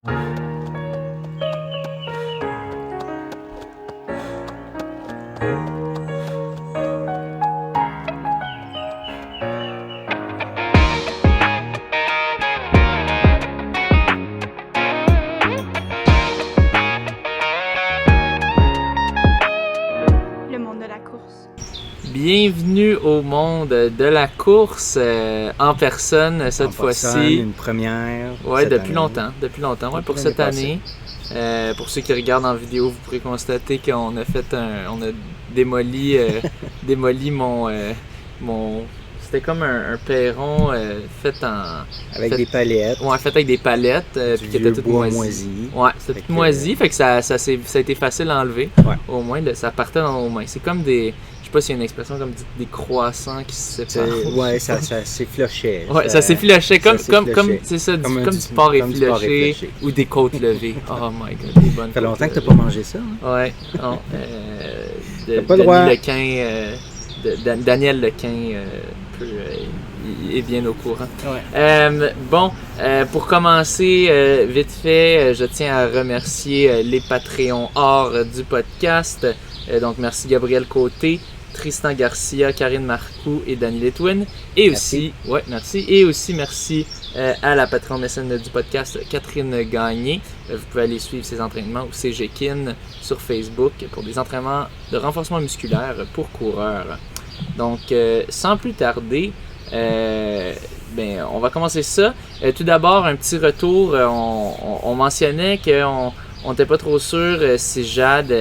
Le monde de la course. Bienvenue au monde de la course en personne cette fois-ci. Une première. Ouais, depuis longtemps. Ouais, pour cette année. Pour ceux qui regardent en vidéo, vous pourrez constater qu'on a fait on a démoli mon c'était comme un perron fait des palettes. Ouais, fait avec des palettes puis qui était tout moisi. Ouais, c'était tout moisi, fait que ça a été facile à enlever. Ouais. Au moins ça partait dans nos mains. C'est comme des, je sais pas s'il y a une expression comme des croissants qui se séparent. Ouais, ça s'effilochait. Ouais, ça s'effilochait comme c'est ça, comme du porc effiloché ou des côtes levées. Oh my god, des bonnes. Ça fait longtemps que t'as pas mangé ça. Hein? Ouais, non. T'as pas le droit. Daniel Lequin est bien au courant. Ouais. Pour commencer, vite fait, je tiens à remercier les Patreons hors du podcast. Donc, merci Gabriel Côté, Tristan Garcia, Karine Marcoux et Dani Letwin. Et aussi, merci. Et aussi, merci à la Patreon mécène du podcast, Catherine Gagné. Vous pouvez aller suivre ses entraînements au CGKIN sur Facebook pour des entraînements de renforcement musculaire pour coureurs. Donc, sans plus tarder, on va commencer ça. Tout d'abord, un petit retour. On mentionnait qu'on n'était pas trop sûr si Jade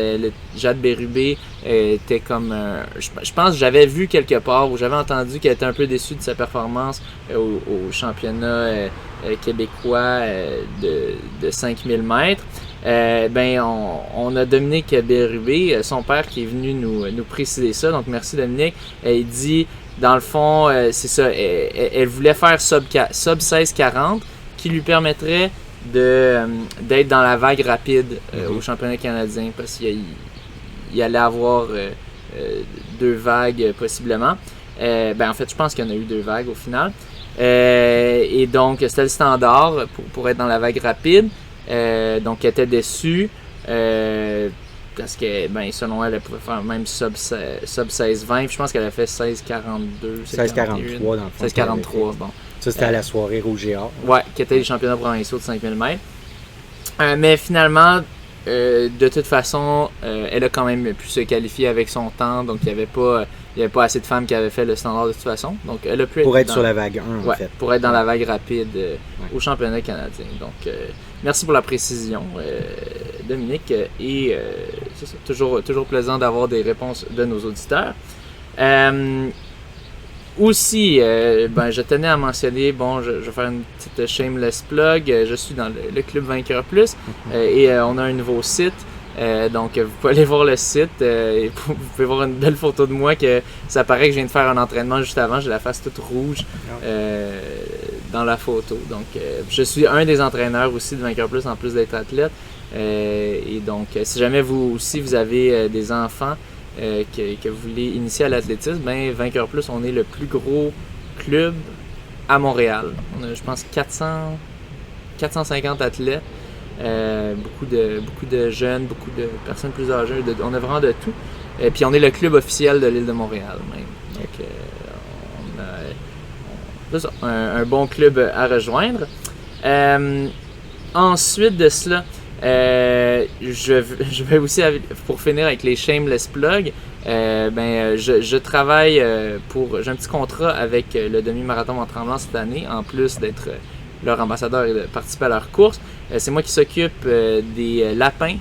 Bérubé était comme... je pense que j'avais vu quelque part ou j'avais entendu qu'elle était un peu déçue de sa performance au championnat québécois de 5000 mètres. On a Dominique Bérubé, son père, qui est venu nous préciser ça. Donc, merci Dominique. Il dit, dans le fond, c'est ça, elle voulait faire sub 16-40 qui lui permettrait d'être dans la vague rapide au championnat canadien parce qu'il allait avoir 2 vagues possiblement. En fait, je pense qu'il y en a eu 2 vagues au final. Et donc, c'était le standard pour être dans la vague rapide. Donc, elle était déçue parce que, selon elle pouvait faire même sub 16-20. Je pense qu'elle a fait 16-42. 16-43 dans le fond. 16-43, bon. Ça, c'était à la soirée Rouge et Or. Ouais, qui était les championnats provinciaux de 5000 mètres. Mais finalement, de toute façon, elle a quand même pu se qualifier avec son temps. Donc, il n'y avait pas assez de femmes qui avaient fait le standard de toute façon. Donc, elle a pu pour être sur la vague 1, en fait. Pour être dans la vague rapide au championnat canadien. Donc, merci pour la précision, Dominique. Et c'est ça, toujours plaisant d'avoir des réponses de nos auditeurs. Aussi, je tenais à mentionner, je vais faire une petite shameless plug. Je suis dans le Club Vainqueur Plus et on a un nouveau site. Donc, vous pouvez aller voir le site et vous pouvez voir une belle photo de moi que ça paraît que je viens de faire un entraînement juste avant. J'ai la face toute rouge dans la photo. Donc, je suis un des entraîneurs aussi de Vainqueur Plus en plus d'être athlète. Et donc, si jamais vous aussi vous avez des enfants que vous voulez initier à l'athlétisme, Vainqueur Plus, on est le plus gros club à Montréal. On a, je pense, 450 athlètes. Beaucoup de jeunes, beaucoup de personnes plus âgées, on a vraiment de tout. Puis on est le club officiel de l'île de Montréal même. Donc on a un bon club à rejoindre. Ensuite de cela, je vais aussi, pour finir avec les shameless plugs, je travaille j'ai un petit contrat avec le demi-marathon Mont-Tremblant cette année, en plus d'être leur ambassadeur et de participer à leur course. C'est moi qui s'occupe des lapins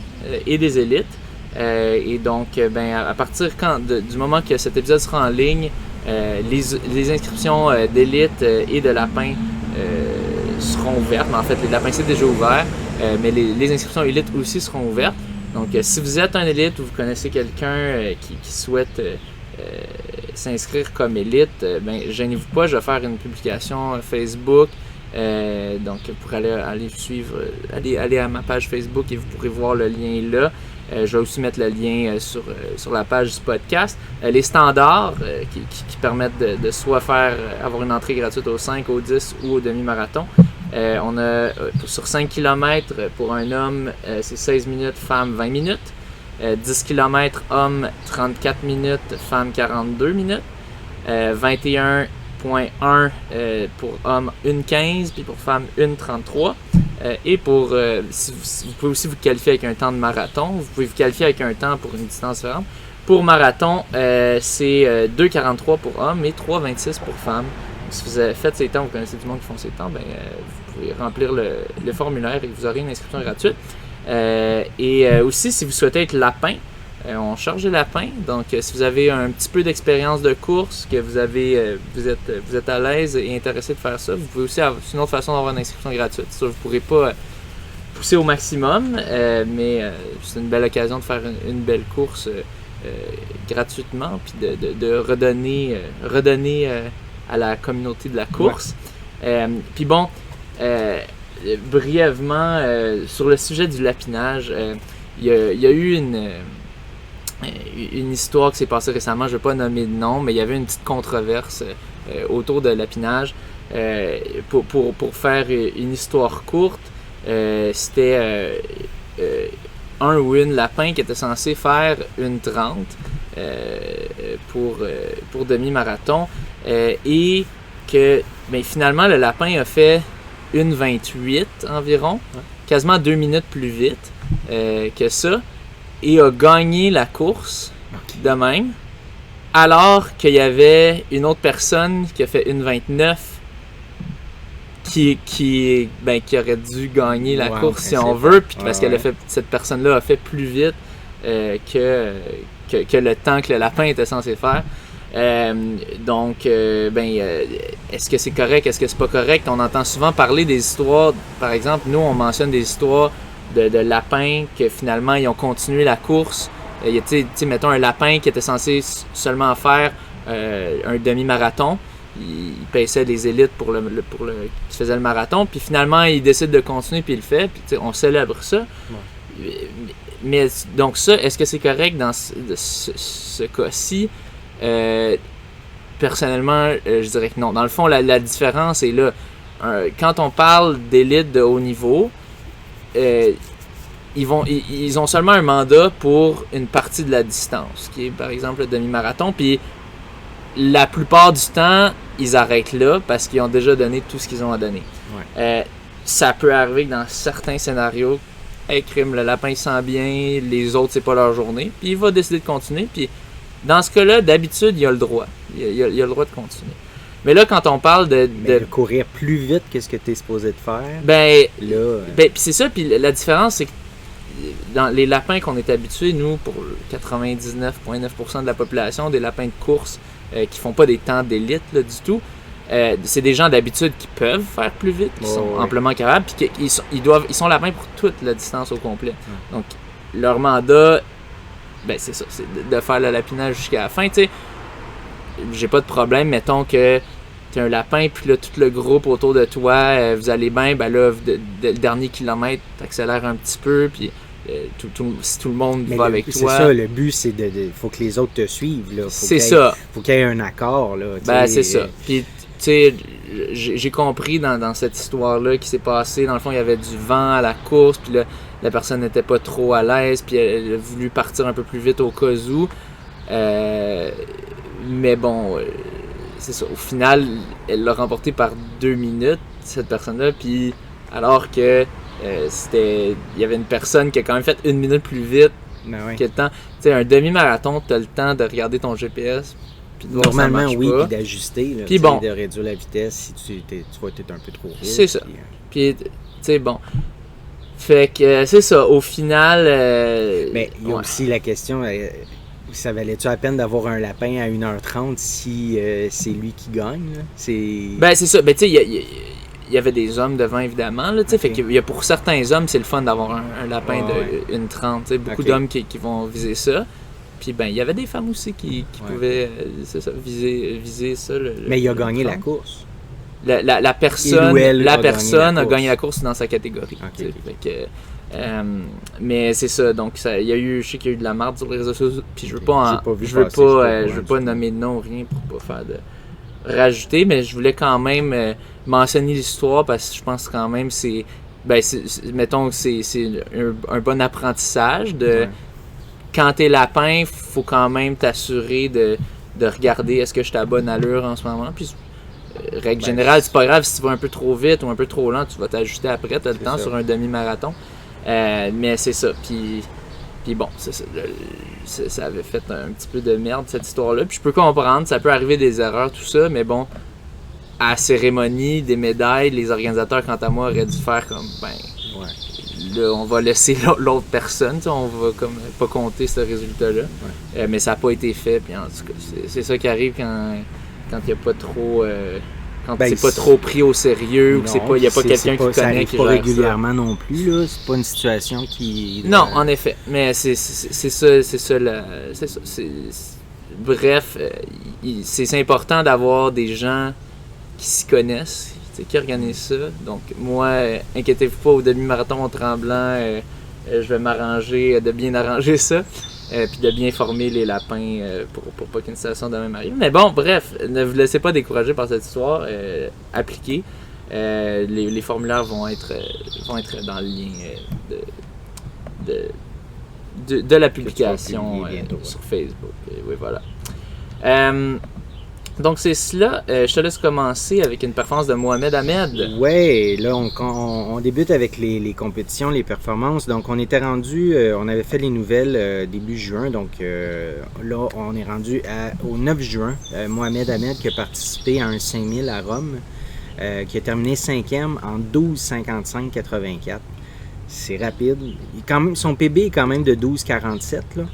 et des élites. Et donc, à partir du moment que cet épisode sera en ligne, les inscriptions d'élite et de lapins seront ouvertes. Mais en fait, les lapins, c'est déjà ouvert, mais les inscriptions élites aussi seront ouvertes. Donc, si vous êtes un élite ou vous connaissez quelqu'un qui souhaite s'inscrire comme élite, gênez-vous pas, je vais faire une publication Facebook. Donc, vous pourrez aller suivre, aller à ma page Facebook et vous pourrez voir le lien là. Je vais aussi mettre le lien sur la page du podcast. Les standards qui permettent de soit avoir une entrée gratuite au 5, au 10 ou au demi-marathon. On a sur 5 km pour un homme, c'est 16 minutes, femme 20 minutes. 10 km homme 34 minutes, femme 42 minutes. 21.1 pour homme 1.15, puis pour femme 1.33. Et pour, vous pouvez aussi vous qualifier avec un temps de marathon. Vous pouvez vous qualifier avec un temps pour une distance différente. Pour marathon, c'est 2.43 pour homme et 3.26 pour femme. Si vous avez fait ces temps, vous connaissez du monde qui font ces temps, vous pouvez remplir le formulaire et vous aurez une inscription gratuite. Aussi, si vous souhaitez être lapin, on charge les lapins. Donc, si vous avez un petit peu d'expérience de course, que vous êtes à l'aise et intéressé de faire ça, vous pouvez aussi c'est une autre façon d'avoir une inscription gratuite. Ça, vous ne pourrez pas pousser au maximum, mais c'est une belle occasion de faire une belle course gratuitement, puis de redonner à la communauté de la course. Puis bon, brièvement, sur le sujet du lapinage, il y a eu une histoire qui s'est passée récemment, je ne vais pas nommer de nom, mais il y avait une petite controverse autour de lapinage. Pour faire une histoire courte, c'était un ou une lapin qui était censé faire une 30 pour demi-marathon et que finalement le lapin a fait une 28 environ, quasiment 2 minutes plus vite que ça, et a gagné la course de même, alors qu'il y avait une autre personne qui a fait une 29 qui aurait dû gagner la course si on veut, puis parce qu'elle a fait, cette personne-là a fait plus vite que le temps que le lapin était censé faire. Est-ce que c'est correct, est-ce que c'est pas correct? On entend souvent parler des histoires, par exemple, nous on mentionne des histoires de lapins que finalement ils ont continué la course. Mettons un lapin qui était censé seulement faire un demi-marathon. Il paissait les élites pour qui faisait le marathon, puis finalement il décide de continuer puis il le fait, puis on célèbre ça. Mais donc ça, est-ce que c'est correct dans ce cas-ci? Personnellement, je dirais que non. Dans le fond, la différence est là. Quand on parle d'élite de haut niveau, ils ont seulement un mandat pour une partie de la distance, qui est par exemple le demi-marathon, puis la plupart du temps, ils arrêtent là parce qu'ils ont déjà donné tout ce qu'ils ont à donner. Ça peut arriver que dans certains scénarios, crime, le lapin il sent bien, les autres c'est pas leur journée, puis il va décider de continuer, puis dans ce cas-là, d'habitude, il a le droit. Il a le droit de continuer. Mais là, quand on parle de courir plus vite que ce que tu es supposé de faire, puis c'est ça, puis la différence, c'est que dans les lapins qu'on est habitués, nous, pour 99,9% de la population, des lapins de course qui font pas des temps d'élite là, du tout, c'est des gens d'habitude qui peuvent faire plus vite, qui sont amplement capables, puis ils sont lapins pour toute la distance au complet. Donc, leur mandat, c'est ça, c'est de faire le lapinage jusqu'à la fin. Tu sais, j'ai pas de problème, mettons que t'es un lapin, puis là, tout le groupe autour de toi, vous allez bien, le dernier kilomètre, t'accélères un petit peu, puis si tout le monde va avec toi. C'est ça, le but, c'est faut que les autres te suivent. Là. Faut qu'il y ait un accord. Là, c'est ça. Puis, tu sais, j'ai compris dans cette histoire-là qui s'est passée, dans le fond, il y avait du vent à la course, puis là, la personne n'était pas trop à l'aise, puis elle a voulu partir un peu plus vite au cas où. Mais bon, c'est ça. Au final, elle l'a remporté par 2 minutes, cette personne-là, puis alors que il y avait une personne qui a quand même fait 1 minute plus vite que le temps. Tu sais, un demi-marathon, tu as le temps de regarder ton GPS, puis de voir normalement, ça marche oui, pas. puis d'ajuster, là, puis bon, de réduire la vitesse si tu vois que tu es un peu trop vite. C'est ça. Puis, tu sais, bon. Fait que c'est ça, au final... mais il y a aussi la question, ça valait-tu la peine d'avoir un lapin à 1h30 si c'est lui qui gagne? Là? C'est ça, tu sais, il y avait des hommes devant, évidemment, là, tu sais, fait qu'il y a pour certains hommes, c'est le fun d'avoir un lapin de 1h30, tu sais, beaucoup d'hommes qui vont viser ça. Puis il y avait des femmes aussi qui pouvaient, c'est ça, viser ça. Mais il a gagné la course. La personne a gagné la course dans sa catégorie. Fait que, mais c'est ça, donc je sais qu'il y a eu de la marde sur les réseaux sociaux, puis je veux pas nommer de nom, rien pour pas faire rajouter, mais je voulais quand même mentionner l'histoire parce que je pense quand même mettons que c'est un bon apprentissage de quand t'es lapin, faut quand même t'assurer de regarder est-ce que je suis à bonne allure en ce moment. Puis règle générale, c'est pas grave si tu vas un peu trop vite ou un peu trop lent, tu vas t'ajuster après, t'as le temps sur un demi-marathon. Mais c'est ça. Puis bon, ça avait fait un petit peu de merde cette histoire-là. Puis je peux comprendre, ça peut arriver des erreurs, tout ça, mais bon, à la cérémonie des médailles, les organisateurs, quant à moi, auraient dû faire comme, là, on va laisser l'autre personne, on va comme pas compter ce résultat-là. Mais ça n'a pas été fait, puis en tout cas, c'est ça qui arrive quand il n'y a pas trop... quand c'est pas trop pris au sérieux ou qu'il n'y a pas quelqu'un qui connaît ça arrive qui pas gère régulièrement ça. Non plus, là. C'est pas une situation qui... Non, en effet. Mais c'est ça. Bref, c'est important d'avoir des gens qui s'y connaissent, qui organisent ça. Donc, moi, inquiétez-vous pas, au demi-marathon au Tremblant, je vais m'arranger de bien arranger ça. Puis de bien former les lapins pour pas qu'une situation de même arrive. Mais bon, bref, ne vous laissez pas décourager par cette histoire. Appliquez. Les formulaires vont être dans le lien de la publication sur Facebook. Oui, voilà. Donc c'est cela. Je te laisse commencer avec une performance de Mohamed Ahmed. Oui, là on débute avec les compétitions, les performances. Donc on était rendu, on avait fait les nouvelles début juin. Donc là on est rendu au 9 juin. Mohamed Ahmed qui a participé à un 5000 à Rome, qui a terminé 5e en 12,55,84. C'est rapide. Son PB est quand même de 12,47 là.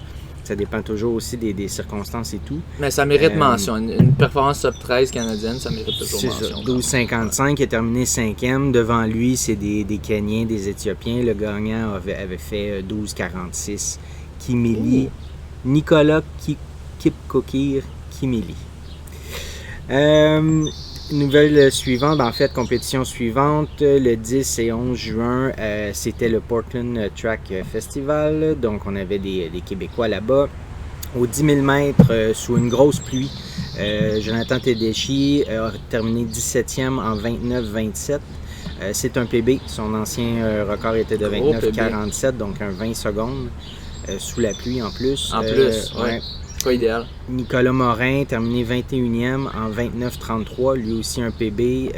Ça dépend toujours aussi des circonstances et tout. Mais ça mérite mention. Une performance top 13 canadienne, ça mérite toujours mention. 12,55, il a terminé 5e. Devant lui, c'est des Kenyans, des Éthiopiens. Le gagnant avait fait 12,46. Kimeli. Nicolas Kipkokir Kimeli. Nouvelle suivante, en fait, compétition suivante, le 10 et 11 juin, c'était le Portland Track Festival. Donc, on avait des Québécois là-bas. Au 10 000 mètres, sous une grosse pluie, Jonathan Tedeschi a terminé 17e en 29-27. C'est un PB. Son ancien record était de 29-47, donc un 20 secondes sous la pluie en plus. Ouais. Pas idéal. Nicolas Morin, terminé 21e en 29-33. Lui aussi un PB.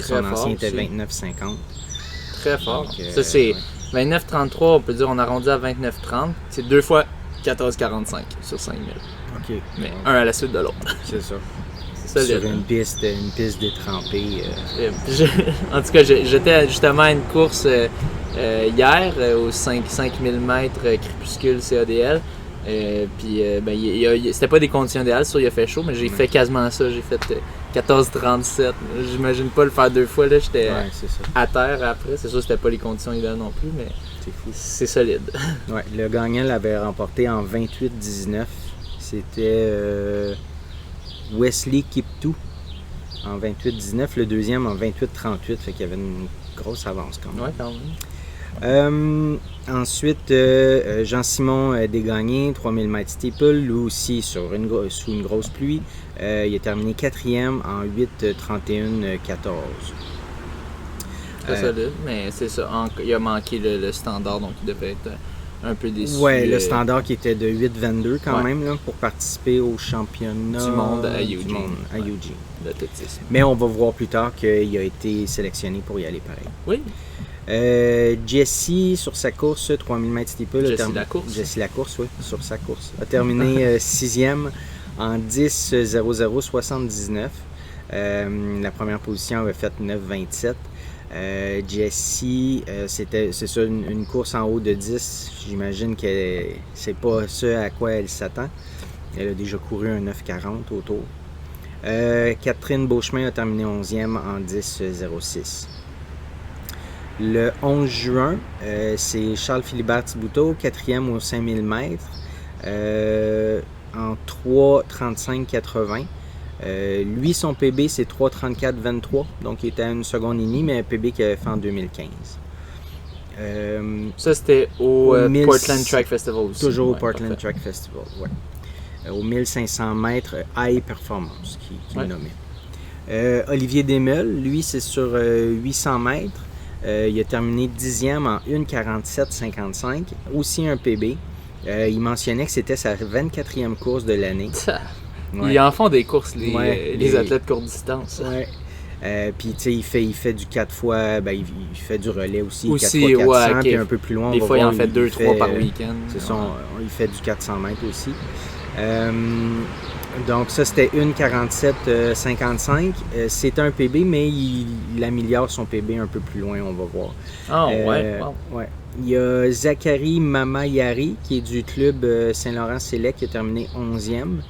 Son ancien était 29-50. Très fort. Donc, ça, c'est 29-33. On peut dire on a arrondi à 29-30. C'est 2 fois 14-45 sur 5000. OK. Mais un à la suite de l'autre. C'est ça. C'est ça. Sur une piste détrempée. En tout cas, j'étais justement à une course hier au 5000 mètres crépuscule CADL. Puis c'était pas des conditions idéales, sûr il a fait chaud, mais j'ai fait quasiment ça, j'ai fait 14-37. J'imagine pas le faire 2 fois, là j'étais à terre après. C'est sûr que c'était pas les conditions idéales non plus, mais c'est fou. C'est solide. Ouais, le gagnant l'avait remporté en 28-19. C'était Wesley Kiptou en 28-19, le deuxième en 28-38, fait qu'il y avait une grosse avance quand même. Ouais, quand même. Ensuite, Jean-Simon Desgagnés, 3000 m steeple, lui aussi sous une grosse pluie. Il a terminé 4e en 8-31-14. Très solide, mais c'est ça. Il a manqué le standard, donc il devait être un peu déçu. Ouais, le standard qui était de 8-22 quand même là, pour participer au championnat du monde à Eugene. D'athlétisme. Mais on va voir plus tard qu'il a été sélectionné pour y aller pareil. Oui. Jesse sur sa course 3000 m steeple. Jesse Lacourse, oui, sur sa course. A terminé 6e en 10-00-79. La première position avait fait 9-27. Jesse, c'est ça, une course en haut de 10. J'imagine que c'est pas ce à quoi elle s'attend. Elle a déjà couru un 9-40 autour. Catherine Beauchemin a terminé 11e en 10-06. Le 11 juin, c'est Charles-Philibert Thibouteau, 4e au 5000 mètres, en 3:35:80. Lui, son PB, c'est 3:34:23, donc il était à 1 seconde et demie, mais un PB qu'il avait fait en 2015. Ça, c'était au Portland Track Festival aussi. Toujours au Portland Track Festival, oui. Au 1500 mètres, High Performance, qui est nommé. Olivier Desmeules, lui, c'est sur 800 mètres. Il a terminé 10e en 1,47,55. Aussi un PB. Il mentionnait que c'était sa 24e course de l'année. Ouais. Ils en font des courses, les Ouais, athlètes courte distance. Ouais. Puis, tu sais, il fait du 4 fois, il fait du relais aussi 4 Aussi, fois 400, ouais, ok. puis un peu plus loin, Des on va fois, il voir, en fait 2-3 par week-end. C'est ça, il fait du 400 mètres aussi. Donc, ça, c'était 1,47,55. C'est un PB, mais il améliore son PB un peu plus loin, on va voir. Ah, ouais, wow. Ouais. Il y a Zachary Mamayari, qui est du club Saint-Laurent-Sélect, qui a terminé 11e.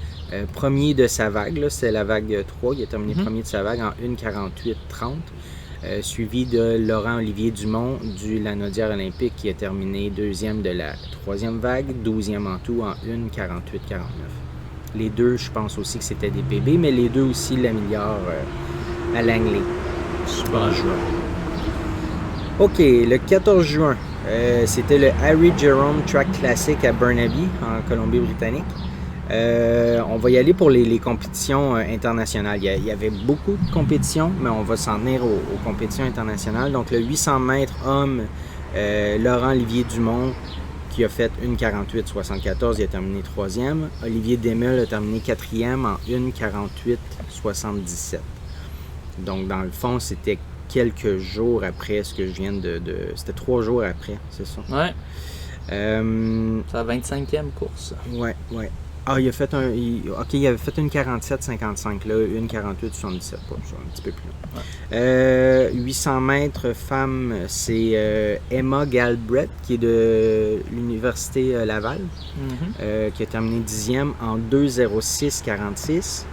Premier de sa vague, là, c'est la vague 3. Il a terminé premier de sa vague en 1,48,30. Suivi de Laurent-Olivier Dumont du Lanaudière Olympique, qui a terminé deuxième de la troisième vague, 12e en tout en 1,48,49. Les deux, je pense aussi que c'était des PB, mais les deux aussi l'améliorent à Langley. Super. OK, le 14 juin, c'était le Harry Jerome Track Classic à Burnaby, en Colombie-Britannique. On va y aller pour les compétitions internationales. Il y avait beaucoup de compétitions, mais on va s'en tenir aux compétitions internationales. Donc, le 800 mètres homme, Laurent-Olivier Dumont, qui a fait 1,48,74, il a terminé 3e. Olivier Desmeules a terminé 4e en 1,48,77. Donc, dans le fond, c'était quelques jours après ce que je viens de... C'était 3 jours après, c'est ça? Ouais. C'est la 25e course. Ouais. Ah, il a fait il avait fait une 47,55, là, une 48,77, un petit peu plus long. Ouais. 800 mètres femmes, c'est Emma Galbraith, qui est de l'Université Laval, qui a terminé 10e en 2,06,46.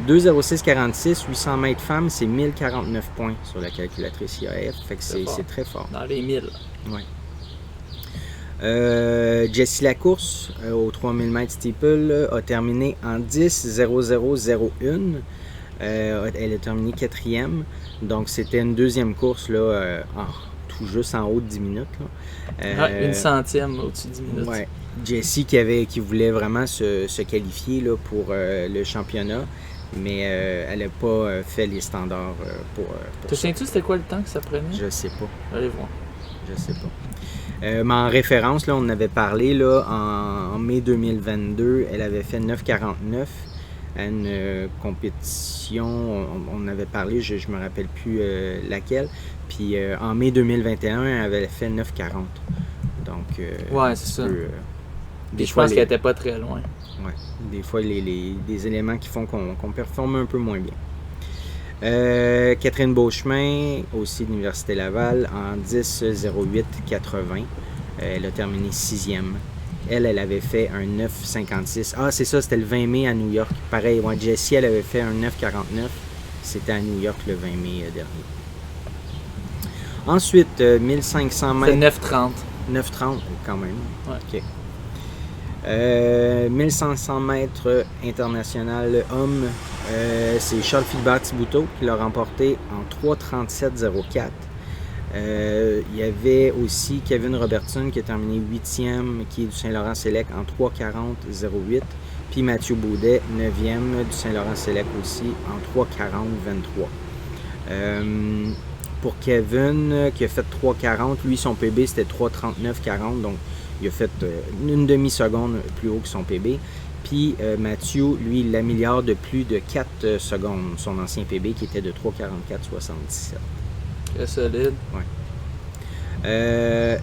2,06,46, 800 mètres femmes, c'est 1049 points sur la calculatrice IAF, fait que c'est très fort. Dans les 1000. Ouais. Jessie Lacourse, au 3000 mètres steeple, a terminé en 10,00,01. Elle a terminé 4e. Donc, c'était une deuxième course, là, tout juste en haut de 10 minutes. Là. Une centième au-dessus de 10 minutes. Ouais. Jessie qui voulait vraiment se qualifier là, pour le championnat, mais elle n'a pas fait les standards pour Te souviens-tu c'était quoi le temps que ça prenait? Je sais pas. Allez voir. Je sais pas. Mais en référence, là, on en avait parlé là, en mai 2022, elle avait fait 9,49 à une compétition, on avait parlé, je me rappelle plus laquelle, puis en mai 2021, elle avait fait 9,40. Donc, ouais, c'est ça. Je pense qu'elle n'était pas très loin. Ouais, des fois, des éléments qui font qu'on performe un peu moins bien. Catherine Beauchemin, aussi de l'Université Laval, en 10,08,80. Elle a terminé 6e. Elle avait fait un 9,56. Ah, c'est ça, c'était le 20 mai à New York. Pareil, ouais, Jessie, elle avait fait un 9,49. C'était à New York le 20 mai dernier. Ensuite, 1500 mètres. C'est 9,30. 9,30 quand même. Ouais. OK. 1500 mètres international homme, c'est Charles Philibert Thibouteau qui l'a remporté en 3,37,04. Il y avait aussi Kevin Robertson qui a terminé 8e, qui est du Saint-Laurent-Sélect en 3,40,08. Puis Mathieu Baudet, 9e du Saint-Laurent-Sélect aussi en 3,40,23. Pour Kevin, qui a fait 3,40, lui son PB c'était 3,39,40, donc il a fait une demi-seconde plus haut que son PB. Puis Mathieu, lui, il l'améliore de plus de 4 secondes, son ancien PB qui était de 3,44,77. Très solide. Ouais.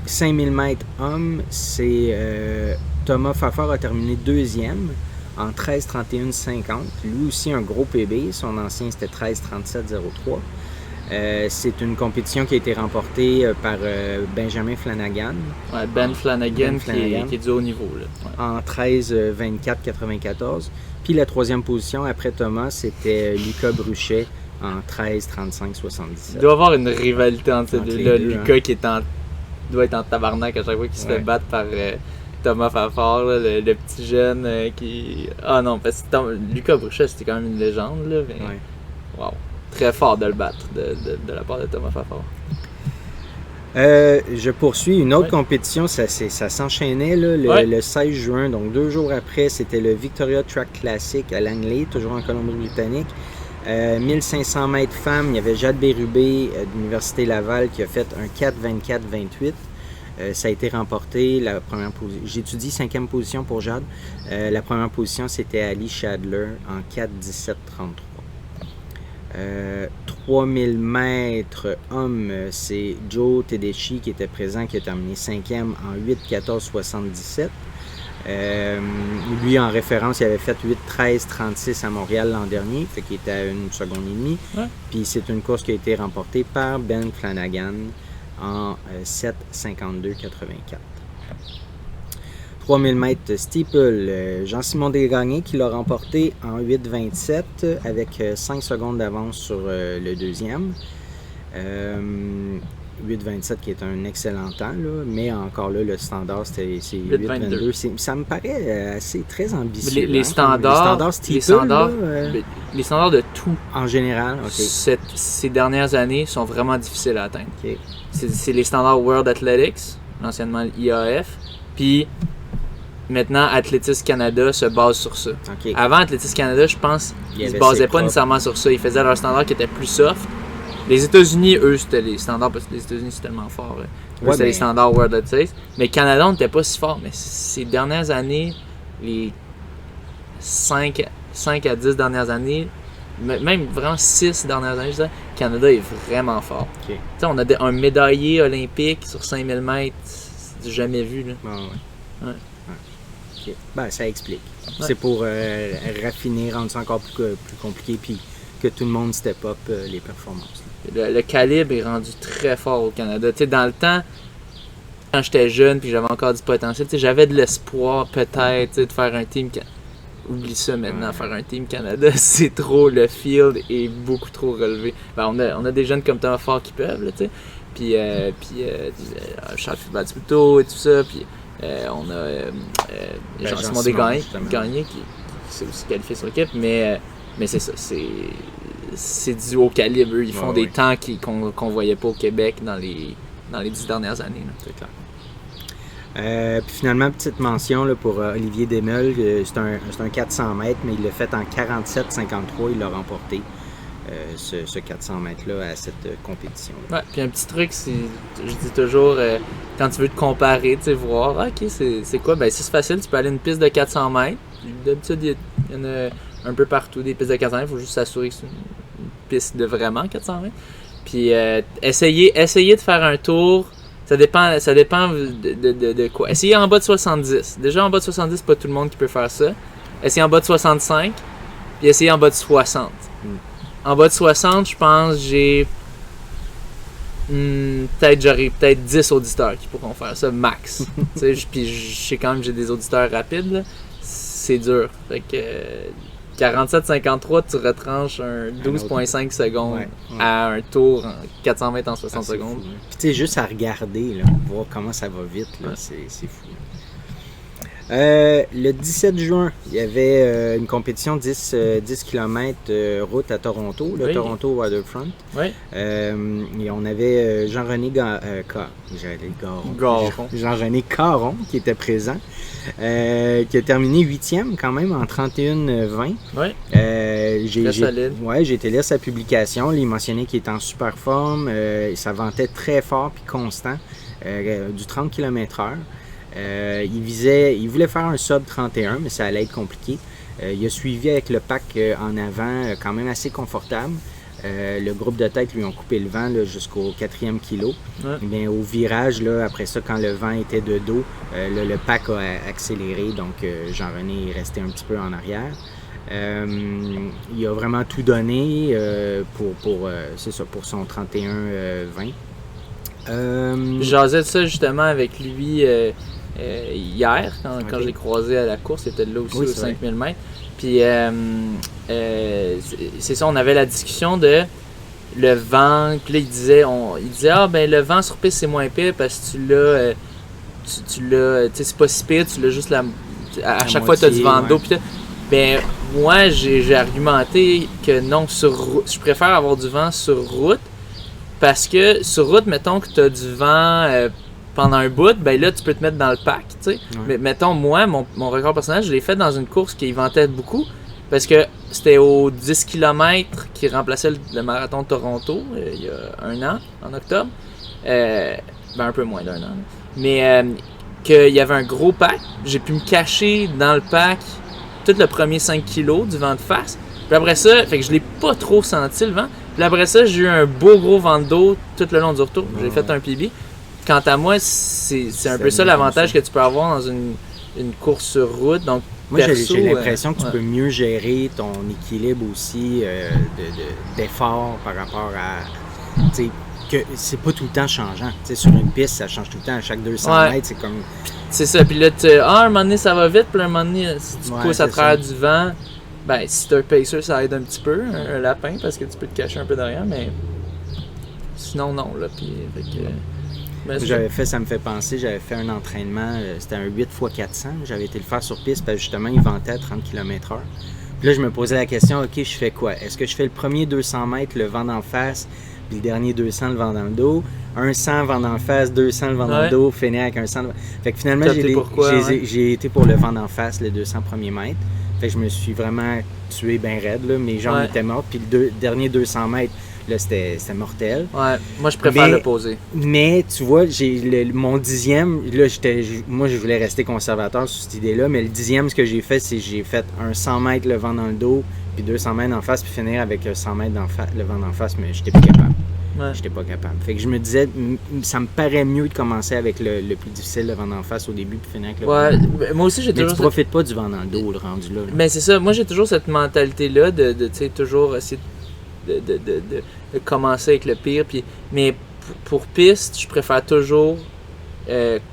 5000 mètres hommes, c'est Thomas Fafard a terminé 2e en 13,31,50. Lui aussi un gros PB, son ancien c'était 13,37,03. C'est une compétition qui a été remportée par Benjamin Flanagan. Ouais, Ben Flanagan, qui est du haut niveau. Là. Ouais. En 13,24,94. Puis la troisième position, après Thomas, c'était Lucas Bruchet en 13,35,77. Il doit y avoir une rivalité entre ces deux-là. Lucas qui doit être en tabarnak à chaque fois qu'il se fait battre par Thomas Fafard, là, le petit jeune qui... Ah non, parce que Lucas Bruchet, c'était quand même une légende. Là, mais... Wow. Très fort de le battre de la part de Thomas Fafard. Je poursuis une autre compétition, ça s'enchaînait là, le 16 juin, donc 2 jours après, c'était le Victoria Track Classic à Langley, toujours en Colombie-Britannique. 1500 mètres femmes, il y avait Jade Bérubé de l'Université Laval qui a fait un 4,24,28. Ça a été remporté, la première position. J'étudie 5e position pour Jade. La première position, c'était Ali Shadler en 4,17,33. 3000 mètres hommes, c'est Joe Tedeschi qui était présent, qui a terminé 5e en 8,14,77. Lui, en référence, il avait fait 8,13,36 à Montréal l'an dernier, fait qu'il était à 1 seconde et demie. Ouais. Puis c'est une course qui a été remportée par Ben Flanagan en 7,52,84. 3000 mètres steeple, Jean-Simon Desgagnés qui l'a remporté en 8,27 avec 5 secondes d'avance sur le deuxième. 8,27 qui est un excellent temps, là, mais encore là, le standard, c'est 8,22. Ça me paraît assez très ambitieux. Les standards steeple, les standards, là, les standards de tout en général, ok. ces dernières années sont vraiment difficiles à atteindre. Ok. C'est les standards World Athletics, anciennement l'IAF, puis maintenant Athletics Canada se base sur ça. Ok. Avant Athletics Canada, je pense qu'ils se avait basaient ses pas propres. nécessairement sur ça. Ils faisaient leurs standards qui étaient plus soft. Les États-Unis, eux, c'était les standards parce que les États-Unis, c'est tellement fort. Eux, Ouais, c'était mais- les standards World Athletics. Mais Canada, on n'était pas si fort. Mais ces dernières années, les 5 à 10 dernières années, même vraiment 6 dernières années, je dirais, Canada est vraiment fort. Ok. Tu sais, on a un médaillé olympique sur 5000 mètres, c'est jamais vu. Là. Ah, ouais. Ouais. Ouais. Ok. Ben, ça explique. Ouais. C'est pour raffiner, rendre ça encore plus compliqué, puis que tout le monde step up les performances. Le calibre est rendu très fort au Canada. Tu sais, dans le temps, quand j'étais jeune puis j'avais encore du potentiel, tu sais, j'avais de l'espoir peut-être tu sais, de faire un team. Oublie ça maintenant, Ouais. faire un team Canada, c'est trop, le field est beaucoup trop relevé. Ben, on a des jeunes comme Thomas Fort qui peuvent, là, tu sais. Puis Charles Fitzpatrick et tout ça. Puis on a Jean-Simon Desgagnés qui s'est aussi qualifié sur l'équipe. Mais c'est ça, c'est dû au calibre. Ils font des temps qu'on voyait pas au Québec dans les 10 dernières années. Là. C'est clair. Puis finalement, petite mention là, pour Olivier Desmeules, c'est un 400 mètres, mais il l'a fait en 47,53, il l'a remporté ce 400 mètres-là à cette compétition-là. Ouais, puis un petit truc, je dis toujours, quand tu veux te comparer, tu sais, voir, ok, c'est quoi? Ben, si c'est facile, tu peux aller à une piste de 400 mètres. D'habitude, il y en a un peu partout, des pistes de 400 mètres, il faut juste s'assurer que c'est une piste de vraiment 400 mètres. Puis essayer de faire un tour. Ça dépend de quoi. Essayez en bas de 70. Déjà en bas de 70, c'est pas tout le monde qui peut faire ça. Essayez en bas de 65, puis essayez en bas de 60. En bas de 60, je pense j'ai j'aurai peut-être 10 auditeurs qui pourront faire ça max. Puis je sais quand même que j'ai des auditeurs rapides. Là. C'est dur. Fait que 47-53, tu retranches un 12,5 secondes à un tour en 400 mètres en 60 secondes. Fou, puis tu sais, juste à regarder, là, voir comment ça va vite, là, c'est fou. Le 17 juin, il y avait une compétition 10 km route à Toronto, le Toronto Waterfront. Oui. Et on avait Jean-René Jean-René Caron qui était présent, qui a terminé 8e quand même en 31-20. Oui. J'ai été lire sa publication. Il mentionnait qu'il était en super forme. Ça ventait très fort puis constant, du 30 km/h. Il voulait faire un sub 31, mais ça allait être compliqué. Il a suivi avec le pack en avant, quand même assez confortable. Le groupe de tête lui ont coupé le vent là, jusqu'au 4e kilo. Ouais. Mais au virage, là, après ça, quand le vent était de dos, le pack a accéléré, donc Jean-René est resté un petit peu en arrière. Il a vraiment tout donné pour son 31-20. J'asais de ça justement avec lui hier, quand je l'ai croisé à la course, c'était là aussi aux 5000 mètres. Puis c'est ça, on avait la discussion de le vent. Puis là, il disait le vent sur piste c'est moins pire parce que tu l'as, tu sais, c'est pas si pire, tu l'as juste à chaque fois tu as du vent d'eau. Puis ben moi j'ai argumenté que non, je préfère avoir du vent sur route parce que sur route, mettons que tu as du vent pendant un bout, ben là, tu peux te mettre dans le pack, tu sais. Mais mettons, moi, mon record personnel, je l'ai fait dans une course qui ventait beaucoup, parce que c'était au 10 km qui remplaçait le marathon de Toronto il y a 1 an, en octobre. Un peu moins d'1 an. Mais qu'il y avait un gros pack. J'ai pu me cacher dans le pack tout le premier 5 kg du vent de face. Puis après ça, fait que je l'ai pas trop senti le vent. Puis après ça, j'ai eu un beau gros vent de dos tout le long du retour. J'ai fait un PB. Quant à moi, c'est un peu ça l'avantage que tu peux avoir dans une course sur route. Donc, moi, perso, j'ai l'impression que tu peux mieux gérer ton équilibre aussi d'effort par rapport à... Tu sais, que c'est pas tout le temps changeant. Tu sais, sur une piste, ça change tout le temps. À chaque 200 mètres, c'est comme... C'est ça. Puis là, un moment donné, ça va vite. Puis un moment donné, si tu pousses à travers du vent, ben, si t'as un pacer, ça aide un petit peu, un lapin, parce que tu peux te cacher un peu derrière, mais sinon, non. Là, puis, j'avais fait, ça me fait penser, j'avais fait un entraînement, c'était un 8x400, j'avais été le faire sur piste parce que justement, il ventait à 30 km/h. Puis là, je me posais la question, OK, je fais quoi? Est-ce que je fais le premier 200 mètres, le vent d'en face, puis le dernier 200, le vent dans le dos? Un 100, vent d'en face, 200, le vent dans le dos, finir avec un 100. Fait que finalement, j'ai été pour le vent d'en face, les 200 premiers mètres. Fait que je me suis vraiment tué bien raide, là. Mes jambes étaient mortes, puis le dernier 200 mètres, là, c'était mortel. Ouais, moi, je préfère le poser. Mais, tu vois, mon 10e, là, moi, je voulais rester conservateur sur cette idée-là, mais le 10e, ce que j'ai fait, c'est que j'ai fait un 100 mètres le vent dans le dos, puis 200 mètres en face, puis finir avec 100 mètres le vent d'en face, mais j'étais pas capable. Ouais. J'étais pas capable. Fait que je me disais, ça me paraît mieux de commencer avec le plus difficile, le vent d'en face au début, puis finir avec le vent dans le dos. Moi aussi, j'ai toujours... Mais tu profites pas du vent dans le dos, le rendu là. Ben, c'est ça. Moi, j'ai toujours cette mentalité-là de tu sais, toujours essayer de commencer avec le pire. Puis, mais pour piste, je préfère toujours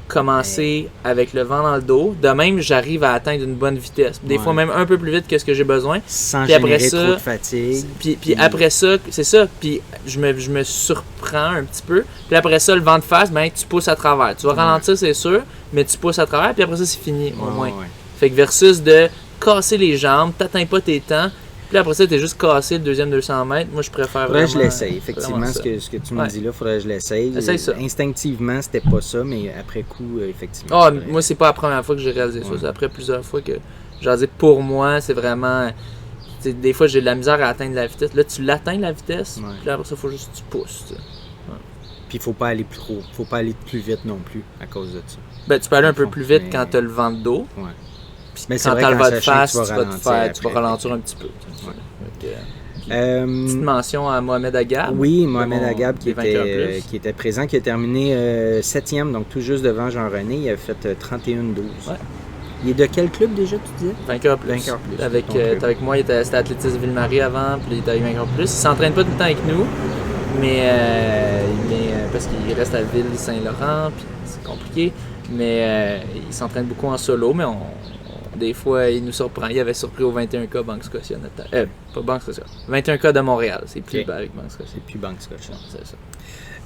commencer avec le vent dans le dos. De même, j'arrive à atteindre une bonne vitesse. Des fois, même un peu plus vite que ce que j'ai besoin. Sans générer trop de fatigue. Puis après ça, c'est ça. Puis je me surprends un petit peu. Puis après ça, le vent de face, ben, tu pousses à travers. Tu vas ralentir, c'est sûr, mais tu pousses à travers. Puis après ça, c'est fini, au moins. Fait que versus de casser les jambes, t'atteins pas tes temps. Puis après ça, t'es juste cassé le deuxième 200 mètres. Moi, je préfère faudrait vraiment... que je l'essaye. Effectivement, ce que tu me dis là, faudrait que je l'essaye. Essaye ça. Instinctivement, c'était pas ça, mais après coup, effectivement. Ah, moi, c'est pas la première fois que j'ai réalisé ça. C'est après plusieurs fois que... J'en dis, pour moi, c'est vraiment... Des fois, j'ai de la misère à atteindre la vitesse. Là, tu l'atteins, la vitesse. Puis après ça, il faut juste que tu pousses. Puis il faut pas aller plus trop. Faut pas aller plus vite non plus à cause de ça. Ben, tu peux aller un peu plus vite quand t'as le vent de dos. Ouais. Mais quand t'as le vent de face, tu vas ralentir un petit peu. Petite mention à Mohamed Agab. Oui, Mohamed Agab qui était présent, qui a terminé 7e, donc tout juste devant Jean-René. Il a fait 31-12. Ouais. Il est de quel club déjà, tu disais? Vainqueur plus. Avec moi, c'était Athlétisme Ville-Marie avant, puis il était avec Vainqueur plus. Il s'entraîne pas tout le temps avec nous, mais parce qu'il reste à Ville-Saint-Laurent, puis c'est compliqué. Mais il s'entraîne beaucoup en solo, mais des fois, il nous surprend. Il avait surpris au 21K Banque Scotia. Pas Banque Scotia. 21K de Montréal. C'est plus bas avec Banque Scotia. C'est plus Banque Scotia. C'est ça.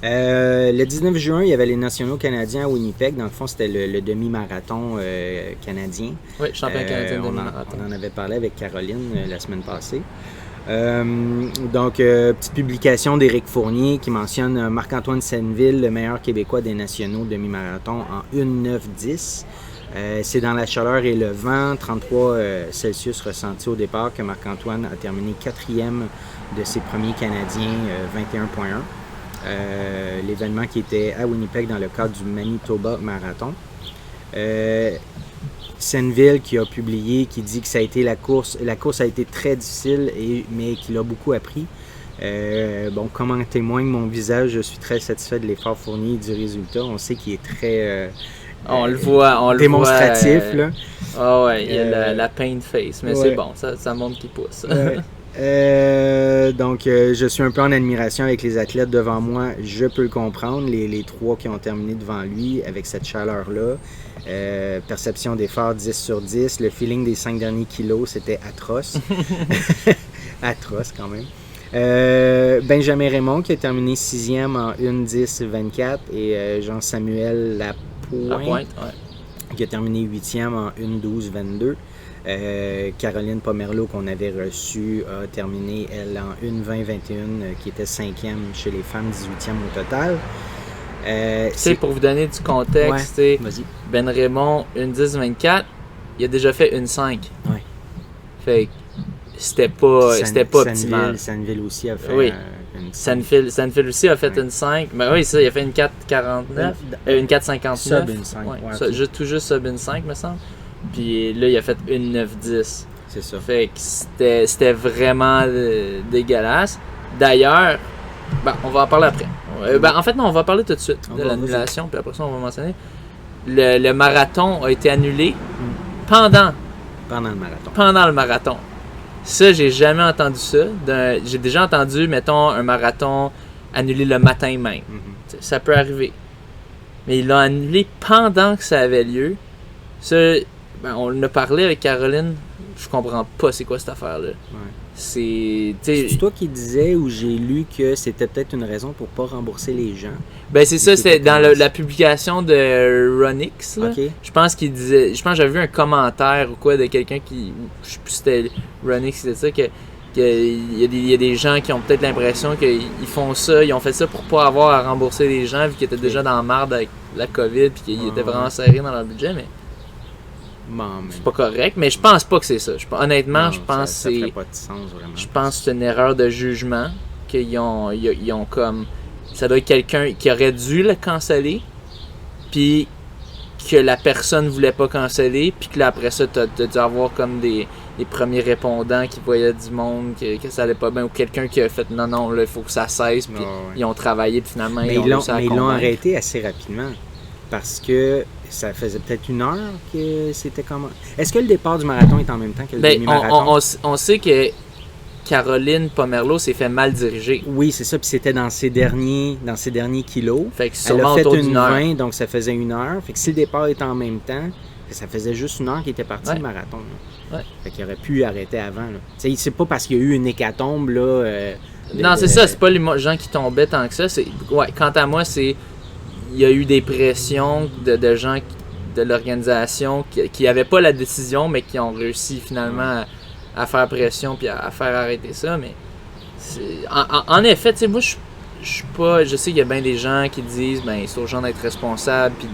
Le 19 juin, il y avait les nationaux canadiens à Winnipeg. Dans le fond, c'était le demi-marathon canadien. Oui, champion canadien de demi-marathon. On en avait parlé avec Caroline la semaine passée. Petite publication d'Éric Fournier qui mentionne Marc-Antoine Senneville, le meilleur Québécois des nationaux demi-marathon en 1,9,10. C'est dans la chaleur et le vent, 33 Celsius ressenti au départ, que Marc-Antoine a terminé 4e de ses premiers Canadiens, 21,1. L'événement qui était à Winnipeg dans le cadre du Manitoba Marathon. Senneville qui a publié, qui dit que ça a été la course a été très difficile, mais qu'il a beaucoup appris. Comme en témoigne mon visage, je suis très satisfait de l'effort fourni et du résultat. On sait qu'il est très... on le voit démonstratif, là. Ah ouais, il y a la pain face, mais c'est bon, ça montre qu'il pousse. Je suis un peu en admiration avec les athlètes devant moi, je peux le comprendre, les 3 qui ont terminé devant lui avec cette chaleur-là. Perception d'effort 10 sur 10, le feeling des 5 derniers kilos, c'était atroce. Atroce quand même. Benjamin Raymond qui a terminé 6e en 1,10,24 et Jean-Samuel Lapointe qui a terminé 8e en 1,12,22. Caroline Pomerleau qu'on avait reçue a terminé elle en 1,20,21 qui était 5e chez les femmes, 18e au total. Pour vous donner du contexte, Ben Raymond 1,10,24, il a déjà fait 1,5. Ouais. Fait c'était pas optimal. Sanneville aussi a fait une Sanneville aussi a fait une 5. Ben oui, ça, il a fait une 4,49. Une 4,59. Sub une 5. Ouais, tout juste sub une 5, me semble. Puis là, il a fait une 9,10. C'est ça. Fait que c'était vraiment dégueulasse. D'ailleurs, on va en parler après. En fait, non, on va en parler tout de suite de l'annulation, puis après ça, on va mentionner. Le marathon a été annulé pendant le marathon. Ça, j'ai jamais entendu ça. J'ai déjà entendu, mettons, un marathon annulé le matin même. Ça peut arriver. Mais ils l'ont annulé pendant que ça avait lieu. Ça, on en a parlé avec Caroline. Je comprends pas c'est quoi cette affaire-là. C'est toi qui disais ou j'ai lu que c'était peut-être une raison pour pas rembourser les gens. Ben c'est ça, c'était dans la publication de Ronix. Okay. Je pense qu'il disait, je pense que j'avais vu un commentaire ou quoi de quelqu'un qui, je sais plus si c'était Ronix, c'était ça que il y a des gens qui ont peut-être l'impression qu'ils font ça, ils ont fait ça pour pas avoir à rembourser les gens vu qu'ils étaient déjà dans la merde avec la COVID puis qu'ils étaient vraiment serrés dans leur budget, mais c'est pas correct, mais je pense pas que c'est ça. Honnêtement, je pense que c'est. Ça ferait pas de sens, vraiment. Je pense que c'est une erreur de jugement. Qu'ils ont comme. Ça doit être quelqu'un qui aurait dû le canceller. Puis que la personne voulait pas canceller. Puis que là, après ça, t'as dû avoir comme des premiers répondants qui voyaient du monde, que ça allait pas bien. Ou quelqu'un qui a fait non, là, il faut que ça cesse. Puis ils ont travaillé, puis finalement, ils l'ont arrêté assez rapidement. Parce que ça faisait peut-être une heure que c'était comment. Est-ce que le départ du marathon est en même temps que le demi-marathon? On sait que Caroline Pomerleau s'est fait mal diriger. Oui, c'est ça. Puis c'était dans ses derniers kilos. Fait que elle a fait une 20, donc ça faisait une heure. Fait que si le départ était en même temps, ça faisait juste une heure qu'il était parti le marathon. Fait qu'il aurait pu arrêter avant. C'est pas parce qu'il y a eu une hécatombe. Non, c'est ça. C'est pas les gens qui tombaient tant que ça. Quant à moi, c'est... Il y a eu des pressions de gens de l'organisation qui n'avaient pas la décision, mais qui ont réussi finalement à faire pression puis à faire arrêter ça. Mais en effet, tu sais, moi, je suis pas. Je sais qu'il y a bien des gens qui disent c'est aux gens d'être responsables puis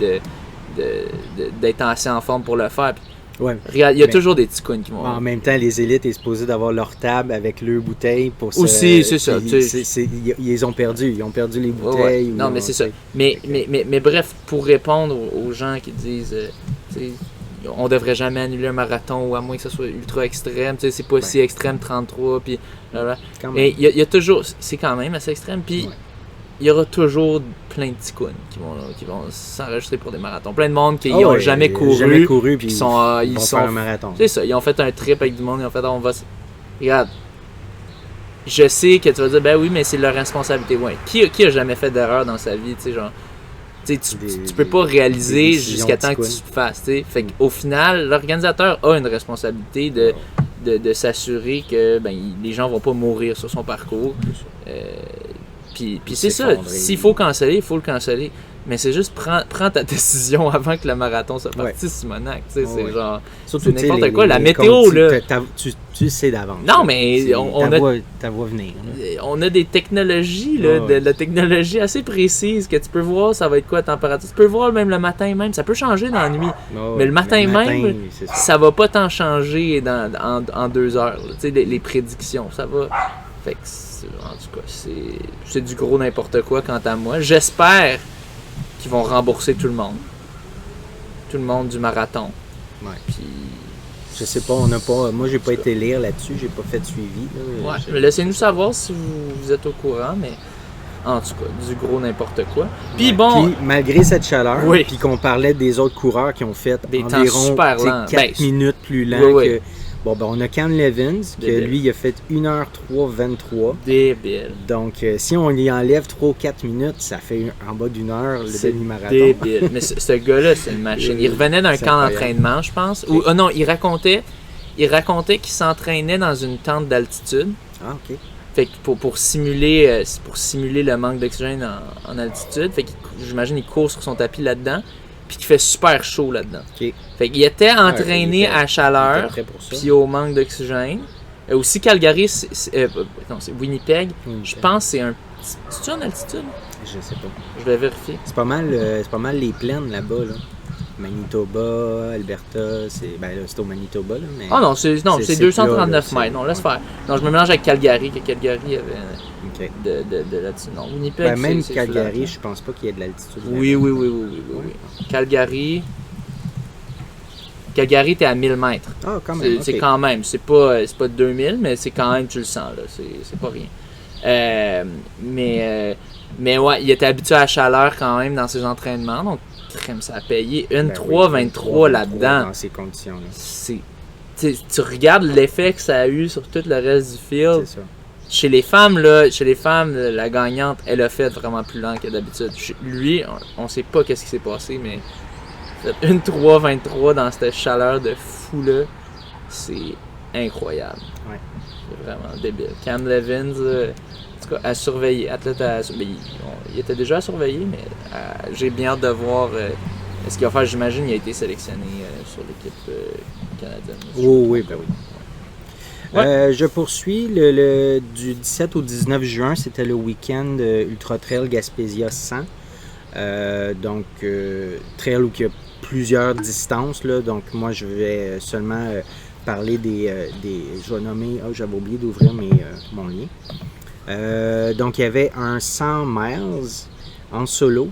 d'être assez en forme pour le faire. Puis, regarde, il y a toujours des petits counes qui vont. En même temps, les élites sont supposés d'avoir leur table avec leurs bouteilles pour ça. Aussi, c'est ça. Ils ont perdu. Ils ont perdu les bouteilles. Non, mais c'est ça. Mais bref, pour répondre aux gens qui disent on devrait jamais annuler un marathon ou à moins que ça soit ultra extrême. C'est pas si extrême 33. Puis, mais il y a toujours. C'est quand même assez extrême. Puis il y aura toujours plein de petits counes qui vont s'enregistrer pour des marathons. Plein de monde qui n'ont jamais couru puis ils sont faire un marathon. C'est ça, ils ont fait un trip avec du monde, ils ont fait on va. Regarde, je sais que tu vas dire ben oui, mais c'est leur responsabilité. Ouais. Qui a jamais fait d'erreur dans sa vie, tu sais, genre. Tu peux pas réaliser jusqu'à temps que tu le fasses. T'sais. Fait qu'au final, l'organisateur a une responsabilité de s'assurer que les gens vont pas mourir sur son parcours. Puis c'est ça, s'il faut canceller, il faut le canceller. Mais c'est juste prends ta décision avant que le marathon soit parti, Simonac. C'est genre. Surtout, c'est n'importe quoi. La météo, là. Tu sais d'avance. Non, mais ta voix venir. Là. On a des technologies, là, de la technologie assez précise que tu peux voir, ça va être quoi la température. Tu peux voir même le matin même. Ça peut changer dans la nuit. Mais le matin même, ça va pas tant changer en 2 heures. Tu sais, les prédictions, ça va. Fait que, en tout cas, c'est du gros n'importe quoi quant à moi. J'espère qu'ils vont rembourser tout le monde. Tout le monde du marathon. Ouais. Puis, je sais pas, moi j'ai pas été lire là-dessus, j'ai pas fait de suivi. Là, mais laissez-nous savoir si vous êtes au courant, mais en tout cas, du gros n'importe quoi. Puis Puis malgré cette chaleur, puis qu'on parlait des autres coureurs qui ont fait des environ 4 minutes plus lents que... Bon, on a Cam Levins, que lui, il a fait 1h03-23. Débile. Donc, si on y enlève 3 ou 4 minutes, ça fait en bas d'1 heure le demi-marathon. Débile. Mais ce gars-là, c'est une machine. Il revenait d'un camp d'entraînement, je pense. Ou non, il racontait qu'il s'entraînait dans une tente d'altitude. Ah, OK. Fait que pour simuler le manque d'oxygène en altitude. Fait que j'imagine qu'il court sur son tapis là-dedans. Puis qu'il fait super chaud là-dedans. Okay. Fait qu'il était entraîné à chaleur, puis au manque d'oxygène. Aussi Calgary, c'est Winnipeg. Je pense que c'est un... C'est-tu en altitude? Je sais pas. Je vais vérifier. C'est pas mal les plaines là-bas, là. Manitoba, Alberta, c'est au Manitoba, là, mais... Ah non, c'est 239 là, mètres. Non, laisse faire. Non, je me mélange avec Calgary, que Calgary avait OK. de là-dessus. Non, Winnipeg, Même c'est Calgary, flat, je pense pas qu'il y ait de l'altitude. Oui. Calgary, t'es à 1000 mètres. Ah, quand même, C'est OK. quand même. C'est pas 2000, mais c'est quand même, tu le sens, là. C'est pas rien. Mais ouais, il était habitué à la chaleur quand même dans ses entraînements, donc crème, ça a payé. Une 3,23 là-dedans. Dans ces conditions-là. Tu regardes l'effet que ça a eu sur tout le reste du field. C'est ça. Chez les femmes, la gagnante, elle a fait vraiment plus lent que d'habitude. Lui, on sait pas qu'est-ce qui s'est passé, mais une 3,23 dans cette chaleur de fou-là, c'est incroyable. Ouais. C'est vraiment débile. Cam Levins, en tout cas, à surveiller. Athlète à surveiller. Il était déjà à surveiller, mais j'ai bien hâte de voir ce qu'il va faire. J'imagine qu'il a été sélectionné sur l'équipe canadienne. Oui. Ouais. Je poursuis du 17 au 19 juin, c'était le week-end Ultra Trail Gaspésia 100. Donc, trail où il y a plusieurs distances. Là, donc, moi, je vais seulement parler des. Je vais nommer. Oh, j'avais oublié d'ouvrir mon lien. Donc, il y avait un 100 miles en solo.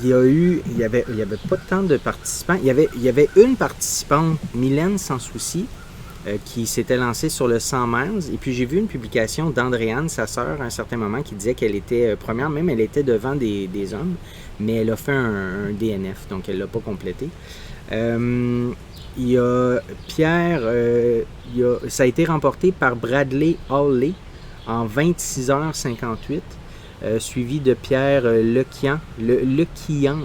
Il y avait pas tant de participants. Il y avait une participante, Mylène Sans Souci, qui s'était lancée sur le 100 miles. Et puis j'ai vu une publication d'Andréane, sa sœur, à un certain moment, qui disait qu'elle était première, même elle était devant des hommes, mais elle a fait un DNF, donc elle ne l'a pas complété. Il y a Pierre, ça a été remporté par Bradley Hawley en 26h58. Suivi de Pierre Lequian, je ne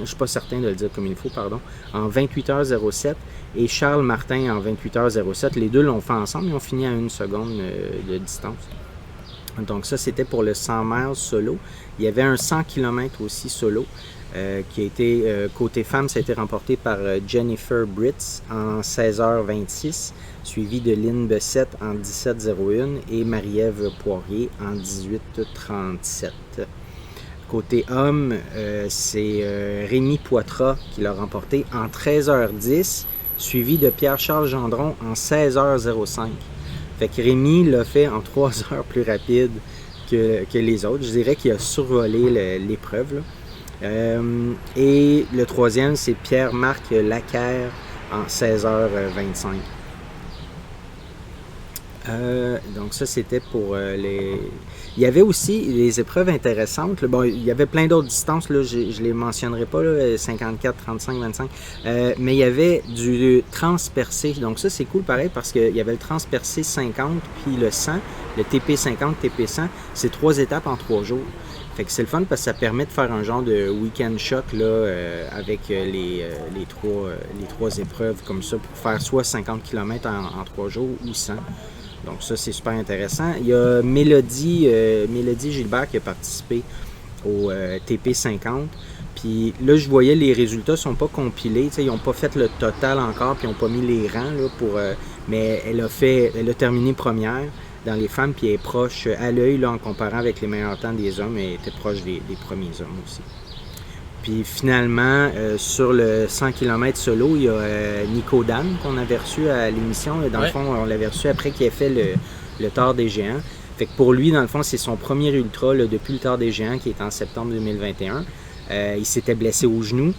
suis pas certain de le dire comme il faut, pardon, en 28h07 et Charles Martin en 28h07. Les deux l'ont fait ensemble, ils ont fini à 1 seconde de distance. Donc ça, c'était pour le 100 miles solo. Il y avait un 100 km aussi solo qui a été, côté femme, ça a été remporté par Jennifer Britz en 16h26, suivi de Lynn Bessette en 17h01 et Marie-Ève Poirier en 18h37. Côté homme, c'est Rémi Poitras qui l'a remporté en 13h10, suivi de Pierre-Charles Gendron en 16h05. Fait que Rémi l'a fait en 3 heures plus rapide que les autres. Je dirais qu'il a survolé l'épreuve, là. Et le troisième, c'est Pierre-Marc Laquerre en 16h25. Donc ça, c'était pour les... Il y avait aussi les épreuves intéressantes. Bon, il y avait plein d'autres distances, là, je ne les mentionnerai pas, là, 54, 35, 25. Mais il y avait du transpercé. Donc ça, c'est cool pareil parce qu'il y avait le transpercé 50 puis le 100, le TP50, TP100. C'est 3 étapes en 3 jours. Fait que c'est le fun parce que ça permet de faire un genre de week-end choc là, avec les trois épreuves comme ça pour faire soit 50 km en 3 jours ou 100. Donc ça, c'est super intéressant. Il y a Mélodie Gilbert qui a participé au TP50. Puis là, je voyais les résultats ne sont pas compilés. Ils n'ont pas fait le total encore, puis ils n'ont pas mis les rangs. Là, mais elle a terminé première dans les femmes, puis elle est proche à l'œil là, en comparant avec les meilleurs temps des hommes. Elle était proche des premiers hommes aussi. Puis finalement, sur le 100 km solo, il y a Nico Dan qu'on avait reçu à l'émission. Dans le fond, on l'avait reçu après qu'il ait fait le Tour des Géants. Fait que pour lui, dans le fond, c'est son premier ultra là, depuis le Tour des Géants qui est en septembre 2021. Il s'était blessé au genou.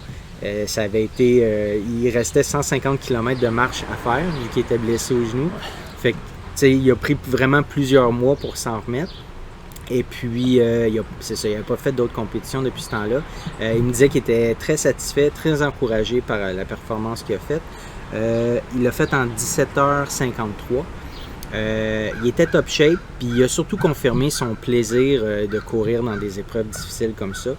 Ça avait été, il restait 150 km de marche à faire vu qu'il était blessé au genou. Fait que, il a pris vraiment plusieurs mois pour s'en remettre. Et puis, il n'a pas fait d'autres compétitions depuis ce temps-là. Il me disait qu'il était très satisfait, très encouragé par la performance qu'il a faite. Il l'a fait en 17h53. Il était top shape, puis il a surtout confirmé son plaisir de courir dans des épreuves difficiles comme ça.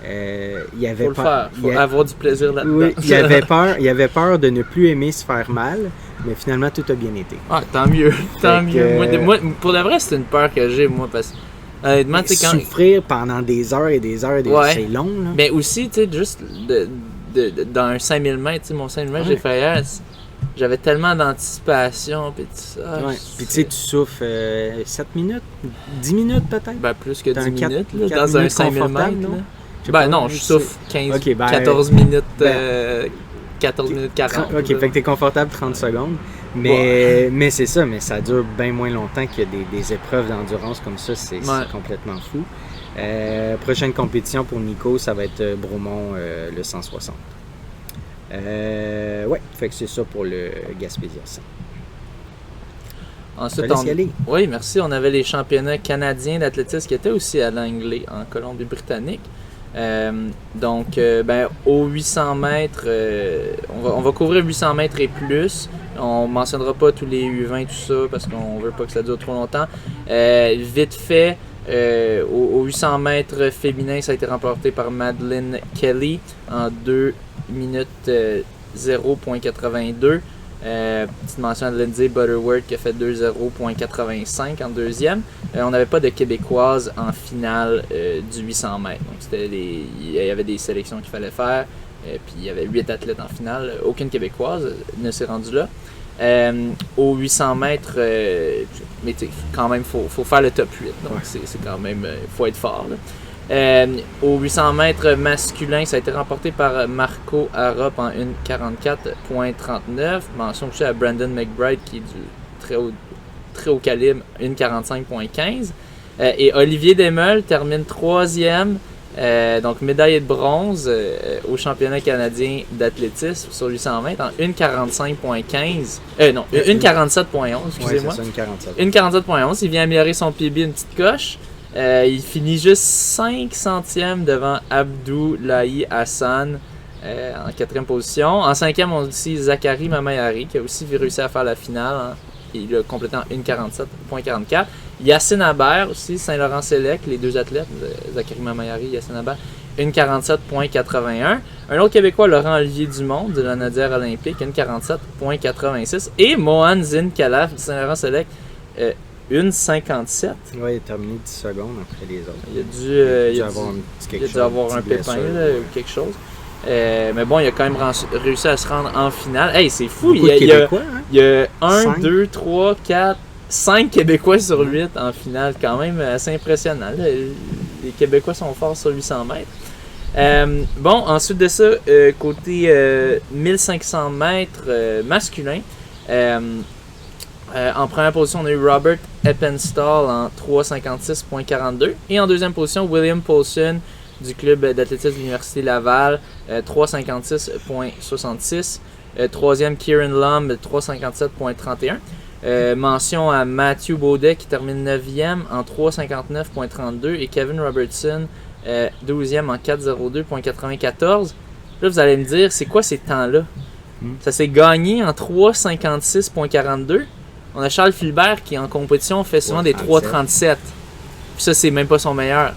Il avait faut le faire, faut avoir du plaisir là-dedans. Oui, il avait peur de ne plus aimer se faire mal, mais finalement tout a bien été. Ah, tant mieux, tant mieux. Moi, pour de vrai, c'est une peur que j'ai, moi, parce que honnêtement, tu sais, quand souffrir pendant des heures et des heures, c'est long, là. Mais aussi, tu sais, juste dans un 5000 mètres, tu sais, mon 5000 mètres, j'ai fait hier, j'avais tellement d'anticipation, puis tout ça. Ouais. Puis tu sais, tu souffres 7 minutes, 10 minutes peut-être? Ben, plus que 10 minutes, là, dans un 5000 mètres. Je sais Ben pas, non, je souffle 15, Ok, ben, 14 minutes, ben, 14 minutes 40. Ok, fait que t'es confortable 30 secondes. Mais c'est ça, mais ça dure bien moins longtemps que des épreuves d'endurance comme ça. C'est complètement fou. Prochaine compétition pour Nico, ça va être Bromont, le 160. Ouais, fait que c'est ça pour le Gaspésia 100. Ensuite, oui, merci. On avait les championnats canadiens d'athlétisme qui étaient aussi à Langley, en Colombie-Britannique. Au 800 mètres, on va couvrir 800 mètres et plus. On ne mentionnera pas tous les U20, tout ça, parce qu'on ne veut pas que ça dure trop longtemps. Vite fait, au 800 mètres féminin, ça a été remporté par Madeleine Kelly en 2 minutes 0.82. Petite mention à Lindsay Butterworth qui a fait 2.0.85 en deuxième. On n'avait pas de Québécoise en finale du 800 mètres. Donc il y avait des sélections qu'il fallait faire. Puis il y avait 8 athlètes en finale. Aucune Québécoise ne s'est rendue là. Au 800 mètres, mais quand même, faut faire le top 8. Donc c'est quand même, faut être fort. Là. Au 800 mètres masculin, ça a été remporté par Marco Arop en 1.44.39. Mention aussi à Brandon McBride qui est du très haut calibre, 1.45.15. Et Olivier Desmeules termine 3e, donc médaille de bronze au championnat canadien d'athlétisme sur 800 mètres en 1.45.15. 1.47.11, excusez-moi. Ouais, c'est ça, 1.47.11. Il vient améliorer son PB une petite coche. Il finit juste 5 centièmes devant Abdoulaye Hassan en 4e position. En 5e, on a aussi Zachary Mamayari qui a aussi réussi à faire la finale. Hein. Il a complété en 1.47.44. Yacine Habert aussi, Saint-Laurent-Sélec, les deux athlètes, Zachary Mamayari et Yacine Habert, 1.47.81. Un autre Québécois, Laurent-Olivier Dumont de la Nadière olympique, 1.47.86. Et Mohan Zin Kalaf de Saint-Laurent-Sélec, 1.57. Oui, il a terminé 10 secondes après les autres. Il a dû avoir un pépin là, ou quelque chose. Mais bon, il a quand même réussi à se rendre en finale. Hey, c'est fou! Il y a 1, 2, 3, 4, 5 Québécois sur 8 en finale. Quand même assez impressionnant. Là. Les Québécois sont forts sur 800 mètres. Ensuite de ça, côté 1500 mètres masculin, en première position, on a eu Robert Eppenstall en 3.56.42. Et en deuxième position, William Paulson du club d'athlétisme de l'Université Laval, 3.56.66. Troisième, Kieran Lum, 3.57.31. Mention à Matthew Baudet qui termine 9e en 3.59.32 et Kevin Robertson, 12e en 4.02.94. Là, vous allez me dire, c'est quoi ces temps-là? Ça s'est gagné en 3.56.42. On a Charles Philbert qui, en compétition, fait souvent des 3.37. Puis ça, c'est même pas son meilleur.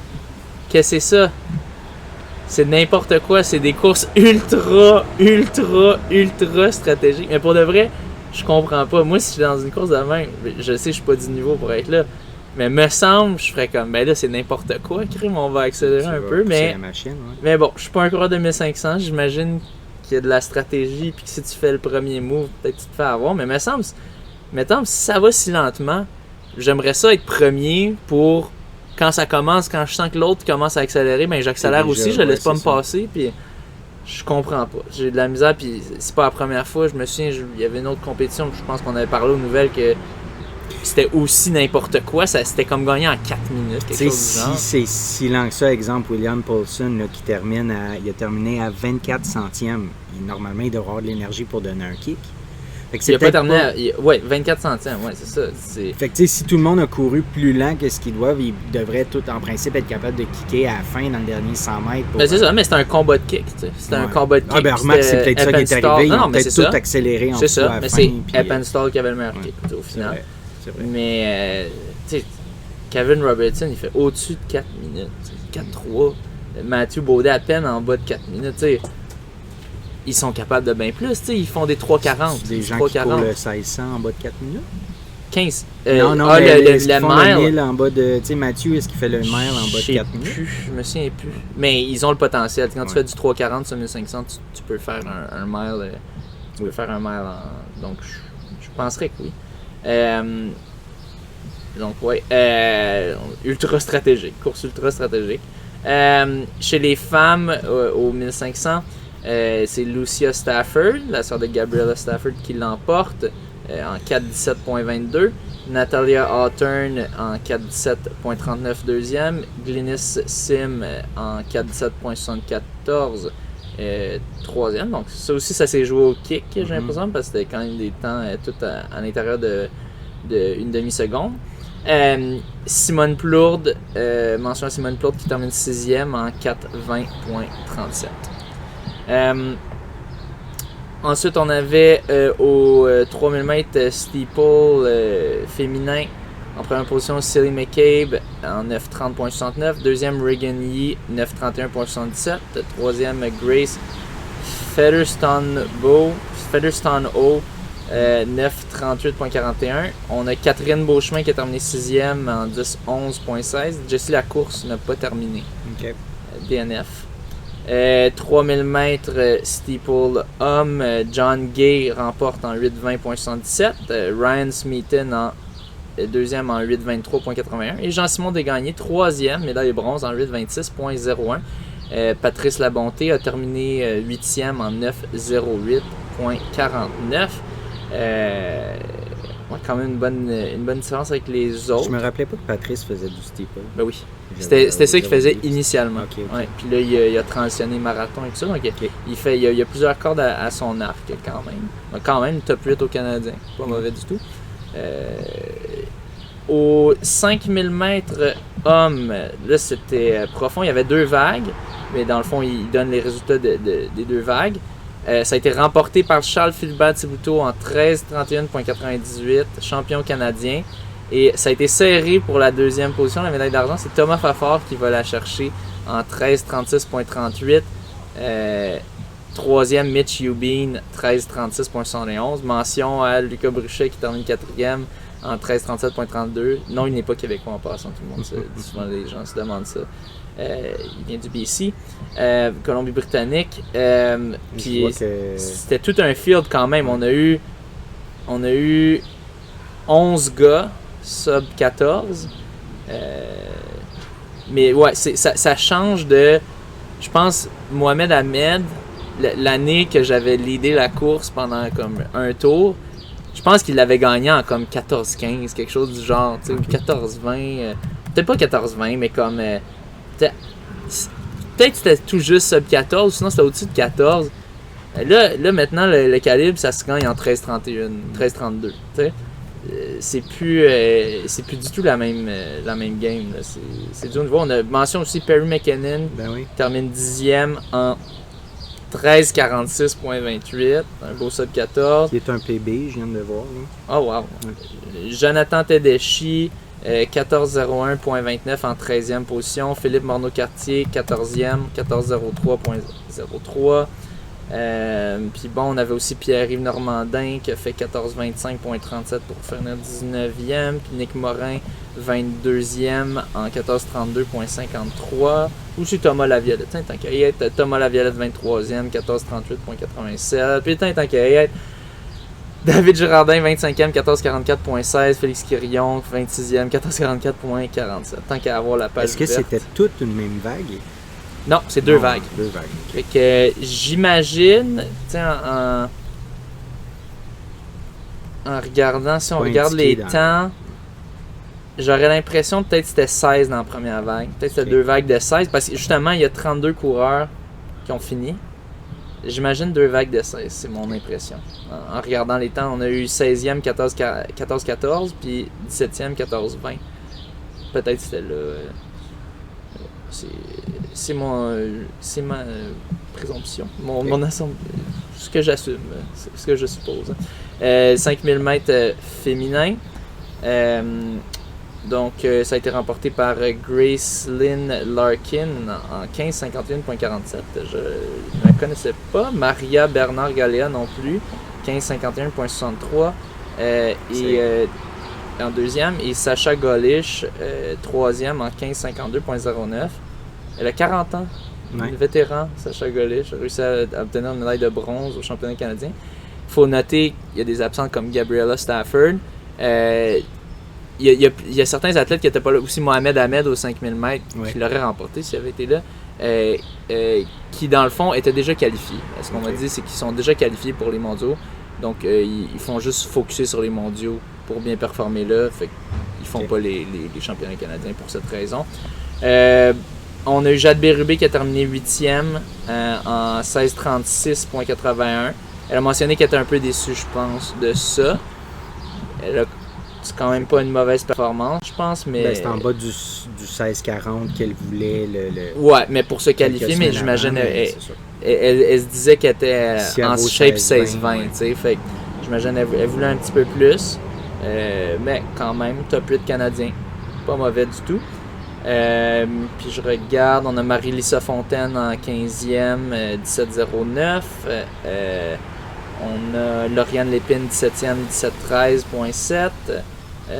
Qu'est-ce que c'est ça? C'est n'importe quoi. C'est des courses ultra stratégiques. Mais pour de vrai, je comprends pas. Moi, si je suis dans une course de même, je sais que je suis pas du niveau pour être là. Mais me semble, je ferais comme, ben là, c'est n'importe quoi. Crime, on va accélérer un peu. Mais bon, je suis pas un coureur de 1500. J'imagine qu'il y a de la stratégie. Puis que si tu fais le premier move, peut-être que tu te fais avoir. Mais me semble, mettons, si ça va si lentement, j'aimerais ça être premier pour quand ça commence, quand je sens que l'autre commence à accélérer, ben j'accélère aussi, je le laisse pas me passer, puis je comprends pas. J'ai de la misère, puis c'est pas la première fois. Je me souviens, il y avait une autre compétition, je pense qu'on avait parlé aux nouvelles que c'était aussi n'importe quoi, c'était comme gagner en 4 minutes, quelque chose du genre. Si c'est si lent que ça, exemple William Paulson là, qui il a terminé à 24 centièmes. Normalement, il devrait avoir de l'énergie pour donner un kick. Il a pas terminé à 24 centièmes, c'est ça. Fait que si tout le monde a couru plus lent que ce qu'ils doivent, ils devraient tout en principe être capables de kicker à la fin dans le dernier 100 mètres. C'est ça, mais c'était un combat de kick. C'était un combat de kick. Remarque, c'est peut-être ça qui est arrivé. Ils ont peut-être tout accéléré en dessous à la fin. C'est ça, mais c'est Eppenstall qui avait le meilleur kick au final. C'est vrai. Mais, Kevin Robertson, il fait au-dessus de 4 minutes. 4-3. Matthew Baudet à peine en bas de 4 minutes. Ils sont capables de bien plus, ils font des 3.40. Des gens qui courent le 1600 en bas de 4 minutes? 15. Non, le mile en bas de... Tu sais, Mathieu, est-ce qu'il fait le mile en bas de 4 minutes? Je me souviens plus. Mais ils ont le potentiel. Quand tu fais du 3.40 sur 1500, tu peux faire un mile. Tu peux faire un mile Donc, je penserais que oui. Donc, ultra stratégique. Course ultra stratégique. Chez les femmes, au 1500, c'est Lucia Stafford, la sœur de Gabriella Stafford, qui l'emporte en 4:17.22. Natalia Hawthorne en 4:17.39 deuxième. Glynis Sim en 4:17.74 troisième. Donc ça aussi, ça s'est joué au kick, j'ai l'impression, parce que c'était quand même des temps tout à l'intérieur de une demi-seconde. Simone Plourde, mention à Simone Plourde qui termine 6e en 4:20.37. Ensuite, on avait au 3000 mètres steeple féminin. En première position, Cilly McCabe en 9:30.69. Deuxième, Regan Yee, 9:31.77. Troisième, Grace Featherstone-O, 9:38.41. On a Catherine Beauchemin qui a terminé 6e en 10:11.16. Jessie Lacourse n'a pas terminé. OK. DNF. 3000 mètres steeple homme, John Gay remporte en 8:20.77. Ryan Smeaton en deuxième en 8:23.81. Et Jean-Simon Desgagnés, troisième, médaille bronze en 8:26.01. Patrice Labonté a terminé 8e en 9:08.49. Quand même une bonne différence avec les autres. Je me rappelais pas que Patrice faisait du steeple. Ben oui. C'était ça qu'il faisait initialement. Okay. Ouais, puis là, il a transitionné marathon et tout ça. Donc, il y a plusieurs cordes à son arc quand même. Donc, quand même, top 8 au Canadien. Pas mauvais du tout. Au 5000 mètres hommes, là, c'était profond. Il y avait 2 vagues. Mais dans le fond, il donne les résultats des 2 vagues. Ça a été remporté par Charles Philibert Thibouteau en 13:31.98, champion canadien. Et ça a été serré pour la deuxième position, la médaille d'argent. C'est Thomas Fafard qui va la chercher en 13:36.38. Troisième, Mitch Eubene, 13:36.71. Mention à Lucas Bruchet qui termine 4e en 13:37.32. Non, il n'est pas québécois en passant, tout le monde souvent les gens se demandent ça. Il vient du BC, Colombie-Britannique. Puis c'était tout un field quand même. On a eu 11 gars sub 14. Mais ouais, ça change de. Je pense, Mohamed Ahmed, l'année que j'avais leadé la course pendant comme un tour, je pense qu'il l'avait gagné en comme 14-15, quelque chose du genre, tu sais, 14-20. Peut-être pas 14-20, mais comme. Peut-être que c'était tout juste sub 14, sinon c'était au-dessus de 14. Là maintenant, le calibre, ça se gagne en 13-31, 13-32. C'est plus du tout la même game. Là. C'est du haut niveau. On a mention aussi Perry McKinnon, qui termine 10e en 13:46.28. Un beau sub 14. Qui est un PB, je viens de le voir. Là. Oh wow. Jonathan Tedeschi, 14:01.29 en 13e position. Philippe Morneau-Cartier, 14e, 14:03.03. Puis bon, on avait aussi Pierre-Yves Normandin qui a fait 14:25.37 pour finir 19e. Puis Nick Morin, 22e en 14:32.53. Ou c'est Thomas Laviolette. Tant qu'à y être, Thomas Laviolette, 23e, 14:38.87. Puis tant qu'à y être, David Girardin, 25e, 14:44.16. Félix Quirion, 26e, 14:44.47. Tant qu'à avoir la page. Est-ce que c'était toute une même vague? Non, c'est 2 vagues. 2 vagues. Fait que j'imagine, en regardant, si on regarde les temps, j'aurais l'impression peut-être que c'était 16 dans la première vague. Peut-être que c'était 2 vagues de 16, parce que justement, il y a 32 coureurs qui ont fini. J'imagine 2 vagues de 16, c'est mon impression. En regardant les temps, on a eu 16e, 14-14, puis 17e, 14-20. Peut-être que c'était là. C'est ma présomption, mon assumption, ce que j'assume, ce que je suppose. 5000 mètres féminin. Donc, ça a été remporté par Grace Lynn Larkin en 15:51.47. Je ne la connaissais pas. Maria Bernard Galéa non plus, 15:51.63. En deuxième. Et Sacha Golish, troisième en 15:52.09. Elle a 40 ans. Le vétéran, Sacha Golish, a réussi à obtenir une médaille de bronze au championnat canadien. Il faut noter qu'il y a des absents comme Gabriella Stafford. il y a certains athlètes qui n'étaient pas là. Aussi Mohamed Ahmed au 5000 mètres, qui l'aurait remporté s'il avait été là, qui dans le fond étaient déjà qualifiés. Ce qu'on m'a dit, c'est qu'ils sont déjà qualifiés pour les mondiaux. Donc ils font juste focusser sur les mondiaux pour bien performer là. Fait qu'ils font pas les championnats canadiens pour cette raison. On a eu Jade Bérubé qui a terminé 8e en 16:36.81. Elle a mentionné qu'elle était un peu déçue, je pense, de ça. C'est quand même pas une mauvaise performance, je pense, mais... c'est en bas du 16:40 qu'elle voulait Ouais, mais pour se qualifier, mais j'imagine... Elle se disait qu'elle était en shape 16-20, tu sais. Fait que j'imagine qu'elle voulait un petit peu plus. Mais quand même, top 8 canadien. Pas mauvais du tout. Puis je regarde, on a Marie-Lisa Fontaine en 15e, 17:09. On a Lauriane Lépine, 17e, 17:13.7.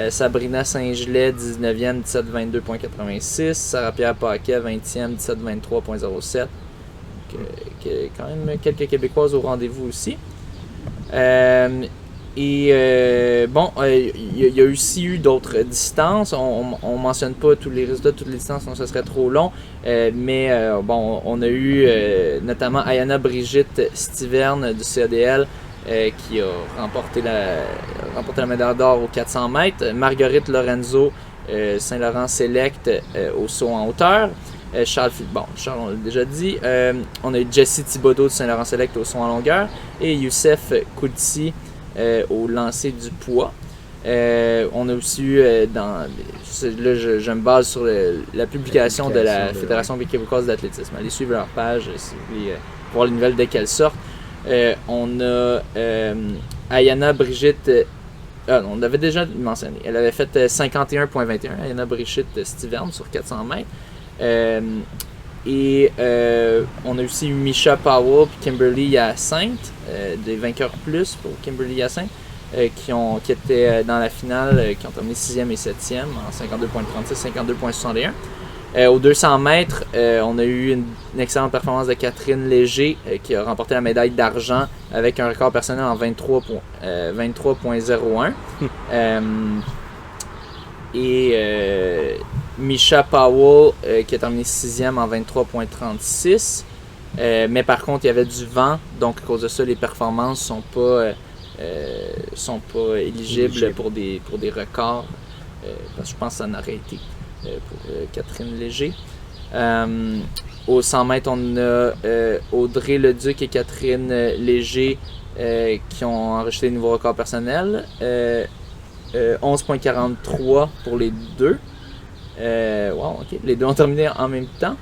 Sabrina Saint-Gelais, 19e, 17:22.86. Sarah-Pierre Paquet, 20e, 17:23.07. Quand même quelques Québécoises au rendez-vous aussi. Il y a aussi eu d'autres distances. On mentionne pas tous les résultats de toutes les distances, sinon ce serait trop long. On a eu notamment Ayana Brigitte Stiverne du CADL qui a remporté la médaille d'or aux 400 mètres. Marguerite Lorenzo, Saint-Laurent Select au saut en hauteur. Charles, on l'a déjà dit. On a eu Jessie Thibodeau du Saint-Laurent Select au saut en longueur. Et Youssef Koudsi au lancer du poids. On a aussi eu, là je me base sur la publication de la Fédération québécoise d'athlétisme. Allez suivre leur page si vous voulez voir les nouvelles dès qu'elles sortent. On a Ayana Brigitte, on l'avait déjà mentionné, elle avait fait 51.21, Ayana Brigitte Stiverne sur 400 mètres. On a aussi eu Misha Powell et Kimberly Hyacinthe, des vainqueurs plus pour Kimberly Hyacinthe, qui étaient dans la finale, qui ont terminé 6e et 7e en 52.36, 52.61. Aux 200 mètres, on a eu une excellente performance de Catherine Léger qui a remporté la médaille d'argent avec un record personnel en 23.01. Misha Powell qui a terminé 6e en 23.36. Mais par contre, il y avait du vent, donc à cause de ça, les performances sont pas éligibles pour des records. Parce que je pense que ça en aurait été pour Catherine Léger. Au 100 mètres, on a Audrey Leduc et Catherine Léger qui ont enregistré de nouveaux records personnels. 11.43 pour les deux. Les deux ont terminé en même temps.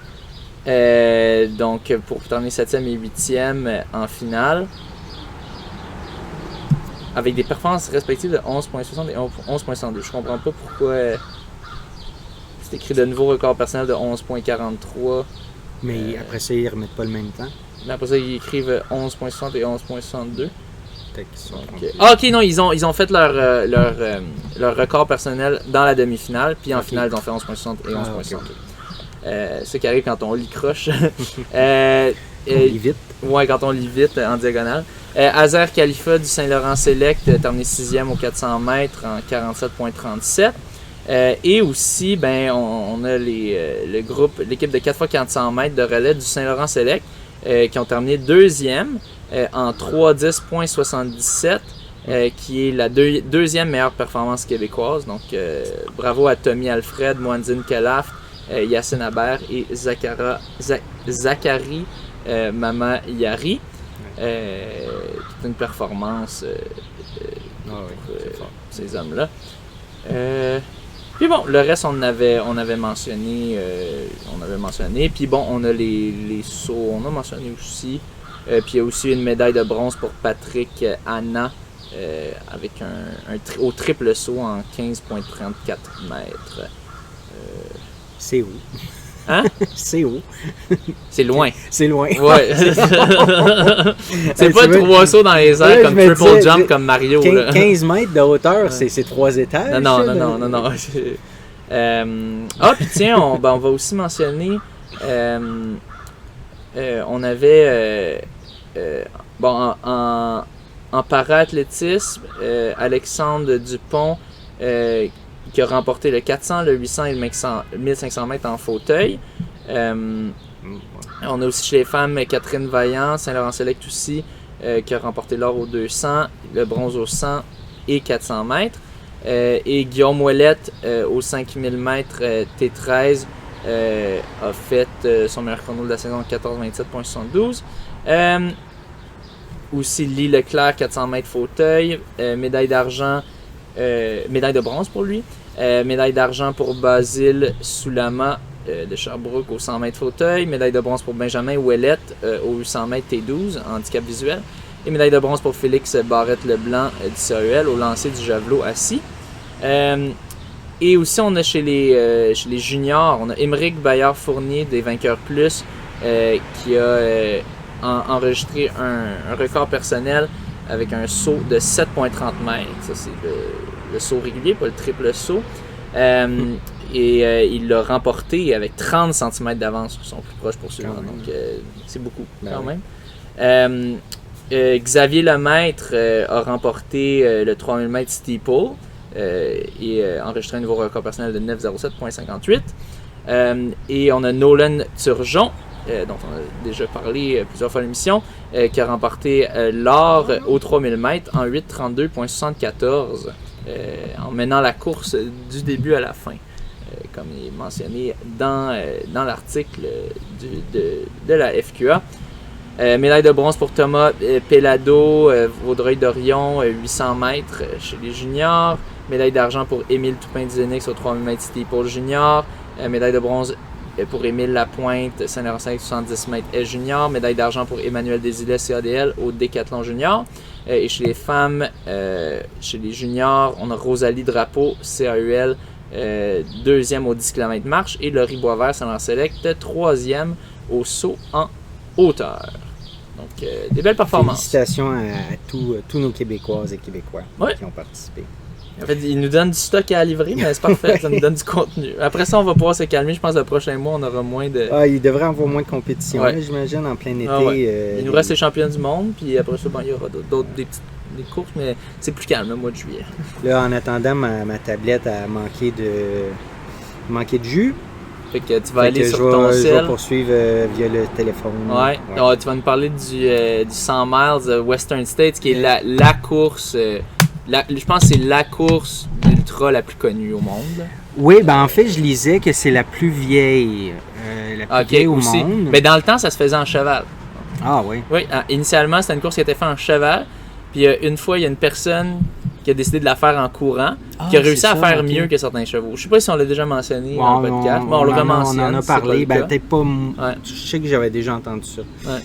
Donc pour terminer 7e et 8e en finale. Avec des performances respectives de 11.60 et 11.62. Je comprends pas pourquoi c'est écrit de nouveaux records personnels de 11.43. Mais après ça, ils remettent pas le même temps. Mais après ça, ils écrivent 11.60 et 11.62. Peut-être qu'ils sont ok, non, ils ont fait leur record personnel dans la demi-finale, puis en finale, ils ont fait 11.60 et 11.62. Ce qui arrive quand on lit croche. On lit vite. Ouais, quand on lit vite en diagonale. Azer Khalifa du Saint-Laurent Select a terminé 6e aux 400 mètres en 47.37. Et aussi, on a l'équipe de 4x400 mètres de relais du Saint-Laurent Select qui ont terminé 2e en 3:10.77, qui est la deuxième meilleure performance québécoise. Donc, bravo à Tommy Alfred, Moanzine Kelaft, Yacine Habert et Zachary Mama Yari. C'est une performance pour ces hommes-là. Puis bon, le reste, on avait mentionné. Puis bon, on a les sauts, on a mentionné aussi. Puis il y a aussi une médaille de bronze pour Patrick Anna avec au triple saut en 15.34 mètres. C'est où? Hein? C'est où? C'est loin. C'est loin. Ouais. C'est pas 3 sauts dans les airs comme triple jump comme Mario. 15 mètres de hauteur, c'est 3 étages. Non. Puis tiens, on va aussi mentionner. On avait en para-athlétisme, Alexandre Dupont qui a remporté le 400, le 800 et le 1500 mètres en fauteuil. On a aussi chez les femmes Catherine Vaillant, Saint-Laurent-Select aussi, qui a remporté l'or au 200, le bronze au 100 et 400 mètres. Et Guillaume Ouellette au 5000 mètres T13 a fait son meilleur chrono de la saison 14:27.72. Aussi Lee Leclerc 400 mètres fauteuil, médaille d'argent, médaille de bronze pour lui, médaille d'argent pour Basile Soulama de Sherbrooke au 100 mètres fauteuil, médaille de bronze pour Benjamin Ouellette au 800 mètres T12 handicap visuel, et médaille de bronze pour Félix Barrette-Leblanc du CAEL au lancer du javelot assis. Et aussi on a chez les juniors, on a Émeric Bayard-Fournier des Vainqueurs Plus qui a enregistré un record personnel avec un saut de 7,30 mètres. Ça, c'est le saut régulier, pas le triple saut. Et il l'a remporté avec 30 cm d'avance sur son plus proche poursuivant. Donc, c'est beaucoup quand même. Xavier Lemaître a remporté le 3000 m steeple et enregistré un nouveau record personnel de 9,07,58. Et on a Nolan Turgeon, dont on a déjà parlé plusieurs fois à l'émission, qui a remporté l'or au 3000 m en 8,32,74 en menant la course du début à la fin, comme il est mentionné dans l'article de la FQA. Médaille de bronze pour Thomas Pellado, Vaudreuil-Dorion, 800 mètres chez les juniors. Médaille d'argent pour Émile Toupin-Dizonix au 3000 m steeple junior. Médaille de bronze pour Émile Lapointe, Saint-Laurent-Select 70 mètres S junior. Médaille d'argent pour Emmanuel Desilets, CADL au décathlon junior. Et chez les femmes, chez les juniors, on a Rosalie Drapeau, CAEL, deuxième au 10 km marche. Et Laurie Boisvert, Saint-Laurent-Select, troisième au saut en hauteur. Donc, des belles performances. Félicitations à tous nos Québécoises et Québécois qui ont participé. En fait, ils nous donnent du stock à livrer, mais c'est parfait, ça nous donne du contenu. Après ça, on va pouvoir se calmer. Je pense que le prochain mois, on aura moins de... Il devrait avoir moins de compétition, j'imagine, en plein été. Il nous reste les champions du monde, puis après ça, il y aura d'autres des courses, mais c'est plus calme le mois de juillet. Là, en attendant, ma tablette a manqué de jus. Fait que tu vas aller sur ton cell. Je vais poursuivre via le téléphone. Ouais. Alors, tu vas nous parler du 100 miles Western States, qui est la course... je pense que c'est la course d'ultra la plus connue au monde. Oui, en fait, je lisais que c'est la plus vieille, au monde. Mais dans le temps, ça se faisait en cheval. Ah oui? Oui, initialement, c'était une course qui était faite en cheval. Puis une fois, il y a une personne qui a décidé de la faire en courant, qui a réussi à faire mieux que certains chevaux. Je sais pas si on l'a déjà mentionné dans le podcast, mais on le rementionne. On en a parlé, peut-être pas... Je sais que j'avais déjà entendu ça. Ouais.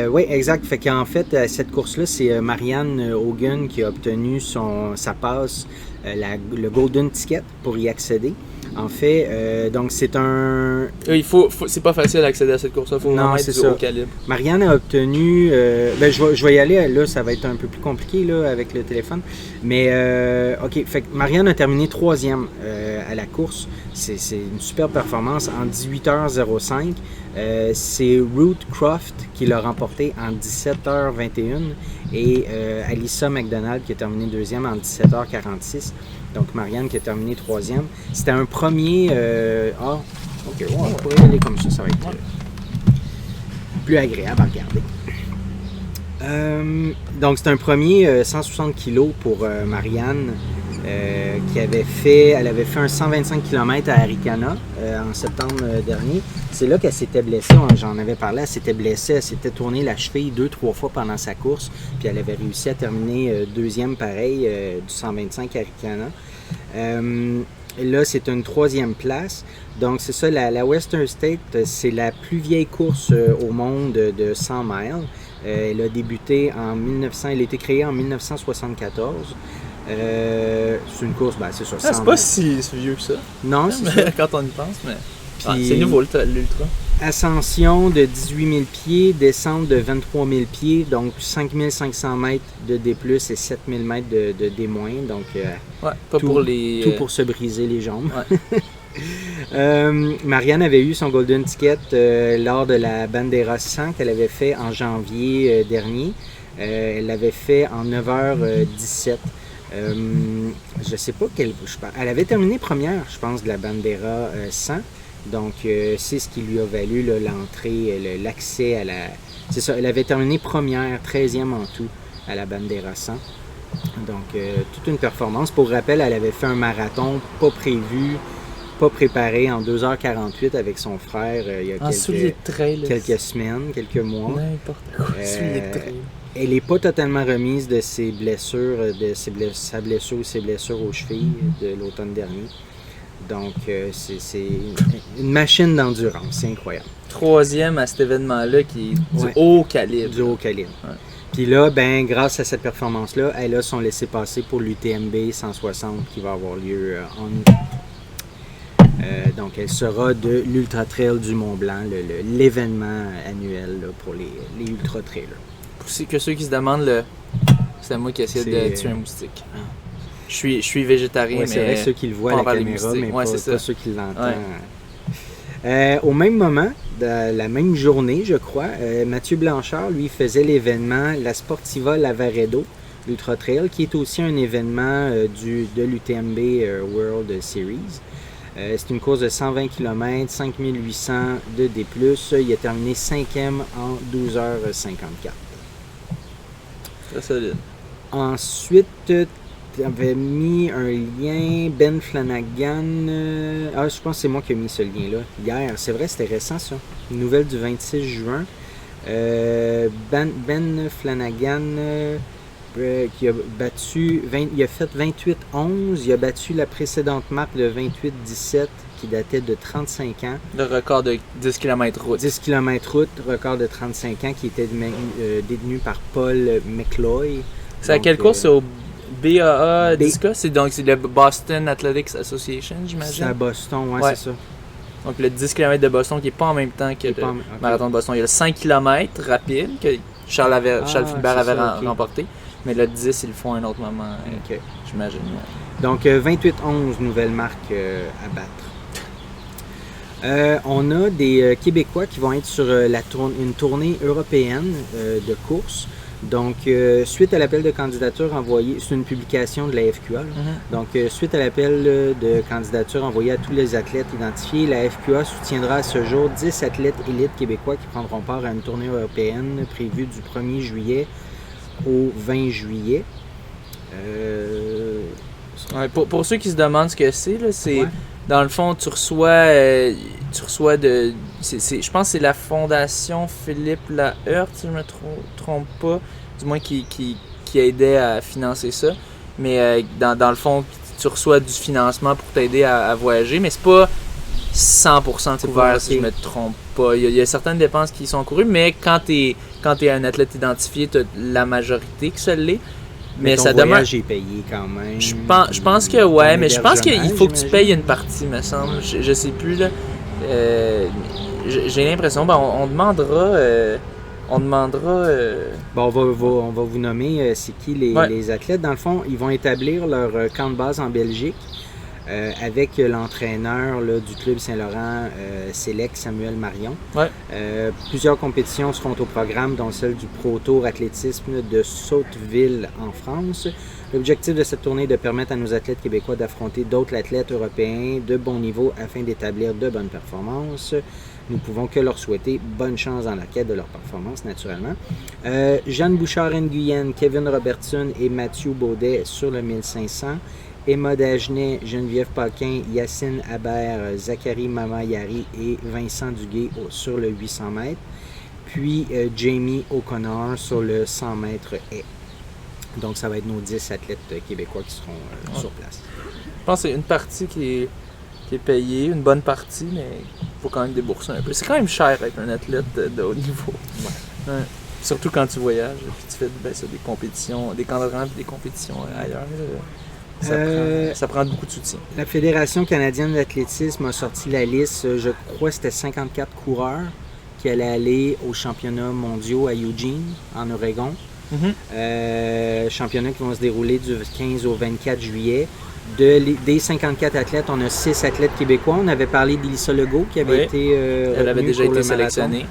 Oui, exact. Fait qu'en fait, cette course-là, c'est Marianne Hogan qui a obtenu sa passe, le Golden Ticket pour y accéder. En fait, donc c'est un... c'est pas facile d'accéder à cette course-là, il faut vraiment être du haut calibre. Marianne a obtenu... je vais y aller, là, ça va être un peu plus compliqué là, avec le téléphone. Mais, OK, fait que Marianne a terminé 3e à la course. C'est une super performance en 18h05. C'est Ruth Croft qui l'a remporté en 17h21 et Alyssa McDonald qui a terminé 2e en 17h46. Donc Marianne qui a terminé 3e. C'était un premier... OK, on pourrait y aller comme ça, ça va être plus agréable à regarder. Donc c'est un premier 160 kg pour Marianne. Elle avait fait un 125 km à Arikana en septembre dernier. C'est là qu'elle s'était blessée, j'en avais parlé, elle s'était blessée, elle s'était tournée la cheville 2-3 fois pendant sa course, puis elle avait réussi à terminer 2e pareil du 125 à Arikana. Là, c'est une 3e place. Donc, c'est ça, la Western State, c'est la plus vieille course au monde de 100 miles. Elle a débuté elle a été créée en 1974. C'est une course, c'est ça. C'est pas si vieux que ça. Non, c'est ça. Quand on y pense, mais c'est nouveau l'ultra. Ascension de 18 000 pieds, descente de 23 000 pieds, donc 5 500 mètres de D+, et 7 000 mètres de D-. Donc, tout pour se briser les jambes. Ouais. Marianne avait eu son Golden Ticket lors de la Bandera 100 qu'elle avait fait en janvier dernier. Elle l'avait fait en 9h17. Je sais pas quelle. Elle avait terminé première, je pense, de la Bandera 100. Donc, c'est ce qui lui a valu là, l'entrée, l'accès à la. C'est ça, elle avait terminé première, 13e en tout à la Bandera 100. Donc, toute une performance. Pour rappel, elle avait fait un marathon pas prévu, pas préparé en 2h48 avec son frère il y a quelques semaines, quelques mois. N'importe quoi, souliers de trail. Elle n'est pas totalement remise de ses blessures, sa blessure ou ses blessures aux chevilles de l'automne dernier. Donc, c'est une machine d'endurance, c'est incroyable. 3e à cet événement-là qui est du haut calibre. Du haut calibre. Ouais. Puis là, ben, grâce à cette performance-là, elle a son laissez-passer pour l'UTMB 160 qui va avoir lieu en août. Donc, elle sera de l'Ultra Trail du Mont-Blanc, l'événement annuel là, pour les Ultra Trailers. Pour ceux qui se demandent, c'est moi qui essaie de tuer un moustique. Ah. Je suis végétarien, mais c'est vrai, ceux qui le voient à la caméra, mais pas ceux qui l'entendent. Ouais. Au même moment, la même journée, je crois, Mathieu Blanchard, lui, faisait l'événement La Sportiva Lavaredo, l'Ultra Trail, qui est aussi un événement de l'UTMB World Series. C'est une course de 120 km, 5800 de D+. Il a terminé 5e en 12h54. Très solide. Ensuite, tu avais mis un lien, Ben Flanagan. Je pense que c'est moi qui ai mis ce lien-là hier. C'est vrai, c'était récent ça. Une nouvelle du 26 juin. Ben Flanagan qui a battu, il a fait 28-11. Il a battu la précédente marque de 28-17 qui datait de 35 ans. Le record de 10 km route. 10 km route, record de 35 ans qui était détenu par Paul McCloy. C'est à quelle course? C'est au BAA Disca? C'est le Boston Athletics Association, j'imagine? C'est à Boston, ouais. C'est ça. Donc le 10 km de Boston qui n'est pas en même temps que le marathon de Boston. Il y a le 5 km rapide que Charles Philibert avait remporté. Mais le 10, ils le font à un autre moment, j'imagine. Donc 28-11, nouvelle marque à battre. On a des Québécois qui vont être sur une tournée européenne de course. Donc, suite à l'appel de candidature envoyé, c'est une publication de la FQA. Donc, suite à l'appel de candidature envoyé à tous les athlètes identifiés, la FQA soutiendra à ce jour 10 athlètes élites québécois qui prendront part à une tournée européenne prévue du 1er juillet au 20 juillet. Pour ceux qui se demandent ce que c'est, dans le fond, tu reçois je pense que c'est la fondation Philippe Laheurte, si je ne me trompe pas, du moins qui aidait à financer ça. Mais dans le fond, tu reçois du financement pour t'aider à voyager, mais c'est pas 100% couvert, si je ne me trompe pas. Il y a certaines dépenses qui sont courues, mais quand tu es un athlète identifié, tu as la majorité qui se l'est. Mais ça demeure. J'ai payé quand même. Je pense que mais je pense qu'il faut que tu payes une partie, me semble. Je sais plus là. J'ai l'impression. On demandera. On va vous nommer c'est qui les athlètes. Dans le fond, ils vont établir leur camp de base en Belgique avec l'entraîneur du Club Saint-Laurent Select, Samuel Marion. Plusieurs compétitions seront au programme, dont celle du Pro Tour athlétisme de Sotteville en France. L'objectif de cette tournée est de permettre à nos athlètes québécois d'affronter d'autres athlètes européens de bon niveau afin d'établir de bonnes performances. Nous ne pouvons que leur souhaiter bonne chance dans la quête de leur performance, naturellement. Jeanne Bouchard-Nguyen, Kevin Robertson et Mathieu Baudet sur le 1500. Emma Dagenet, Geneviève Paquin, Yacine Habert, Zachary Mamayari et Vincent Duguay sur le 800 mètres. Puis Jamie O'Connor sur le 100 mètres haies. Donc ça va être nos 10 athlètes québécois qui seront sur place. Je pense que c'est une partie qui est payée, une bonne partie, mais il faut quand même débourser un peu. C'est quand même cher être un athlète de haut niveau. Surtout quand tu voyages et tu fais des compétitions, des camps d'entraînement et des compétitions ailleurs. Ça prend beaucoup de soutien. La Fédération canadienne d'athlétisme a sorti la liste, je crois que c'était 54 coureurs qui allaient aller aux championnats mondiaux à Eugene, en Oregon. Championnats qui vont se dérouler du 15 au 24 juillet. Des 54 athlètes, on a 6 athlètes québécois. On avait parlé d'Elissa Legault qui avait été elle avait déjà été sélectionnée.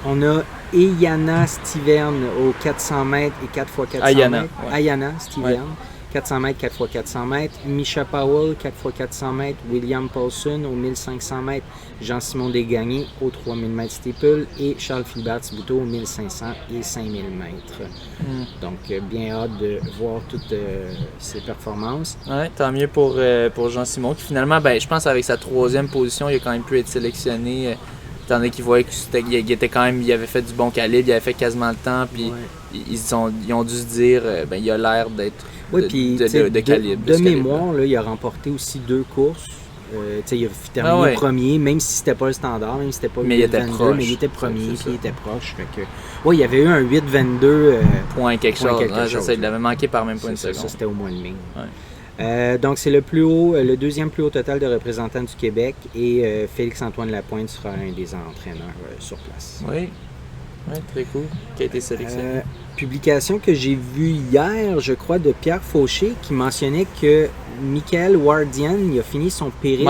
On a Ayana Stiverne aux 400 mètres et 4x400 mètres. Ayana Stiverne 400 mètres, 4x400 mètres. Misha Powell, 4x400 mètres. William Paulson au 1500 mètres. Jean-Simon Desgagnés au 3000 mètres steeple. Et Charles Philibert Thibouteau au 1500 et 5000 mètres. Donc, bien hâte de voir toutes ces performances. Ouais, tant mieux pour Jean-Simon, qui finalement, je pense avec sa 3e position, il a quand même pu être sélectionné. Étant donné qu'il voyait qu'il avait fait du bon calibre, il avait fait quasiment le temps, puis ils ont dû se dire, il a l'air d'être de calibre. De mémoire, là, il a remporté aussi 2 courses. Il a terminé premier, même si c'était pas le standard, même si c'était pas le 8-22, mais il était premier, puis il était proche. Fait que, il y avait eu un 8-22. Point quelque chose. Il l'avait manqué par même point de seconde. Ça, c'était au mois de mai. Ouais. Donc, c'est le 2e plus haut total de représentants du Québec et Félix-Antoine Lapointe sera un des entraîneurs sur place. Oui, très cool. Qui a été sélectionné. Publication que j'ai vue hier, je crois, de Pierre Fauché, qui mentionnait que Michael Wardian, il a fini son périple.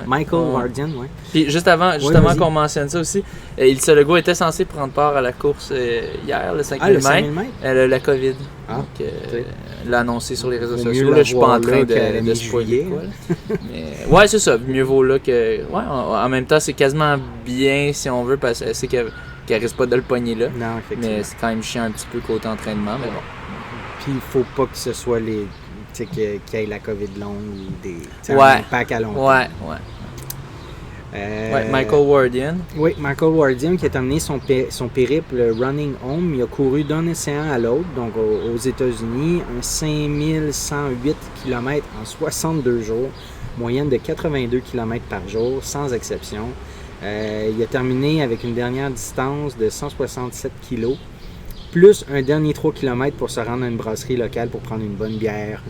Michael Wardian, oui. Puis juste avant qu'on mentionne ça aussi, le gars était censé prendre part à la course hier, le 5000 mètres. La COVID. Donc, l'a annoncé sur les réseaux sociaux. Là, je suis pas en train de spoiler quoi. Mais, c'est ça. Mieux vaut là que. Ouais, en même temps, c'est quasiment bien si on veut, parce que c'est qu'elle risque pas de le pogner là. Non, effectivement. Mais c'est quand même chiant un petit peu côté entraînement, mais bon. Puis il faut pas que ce soit qu'il y ait la COVID longue ou un impact à long terme. Michael Wardian. Oui, Michael Wardian qui a terminé son périple Running Home. Il a couru d'un océan à l'autre, donc aux États-Unis, un 5108 km en 62 jours, moyenne de 82 km par jour, sans exception. Il a terminé avec une dernière distance de 167 kg, plus un dernier 3 km pour se rendre à une brasserie locale pour prendre une bonne bière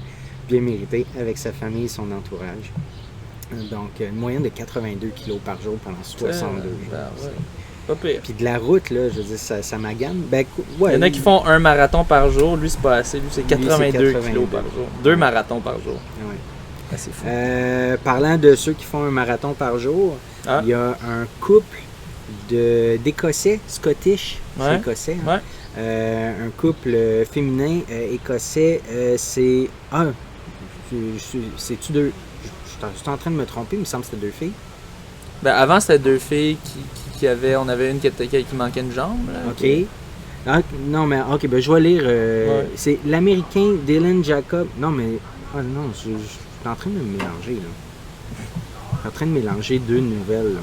bien méritée avec sa famille et son entourage. Donc, une moyenne de 82 kg par jour pendant 62 jours. Pas pire. Puis de la route, là, je veux dire, ça magane. Il y en a qui font un marathon par jour. Lui, c'est pas assez. Lui, c'est 82 kg par jour. 2 marathons par jour. Ouais. C'est fou. Parlant de ceux qui font un marathon par jour, il y a un couple d'Écossais, Scottish, c'est écossais. Hein? Un couple féminin écossais, c'est... c'est-tu deux... Je suis en train de me tromper, il me semble que c'était 2 filles. Avant, c'était 2 filles qui avaient... On avait une qui manquait une jambe. Là, OK. Non, mais OK, je vais lire. C'est l'Américain Dylan Jacob. Non, mais... non, je suis en train de me mélanger, là. Je suis en train de mélanger 2 nouvelles,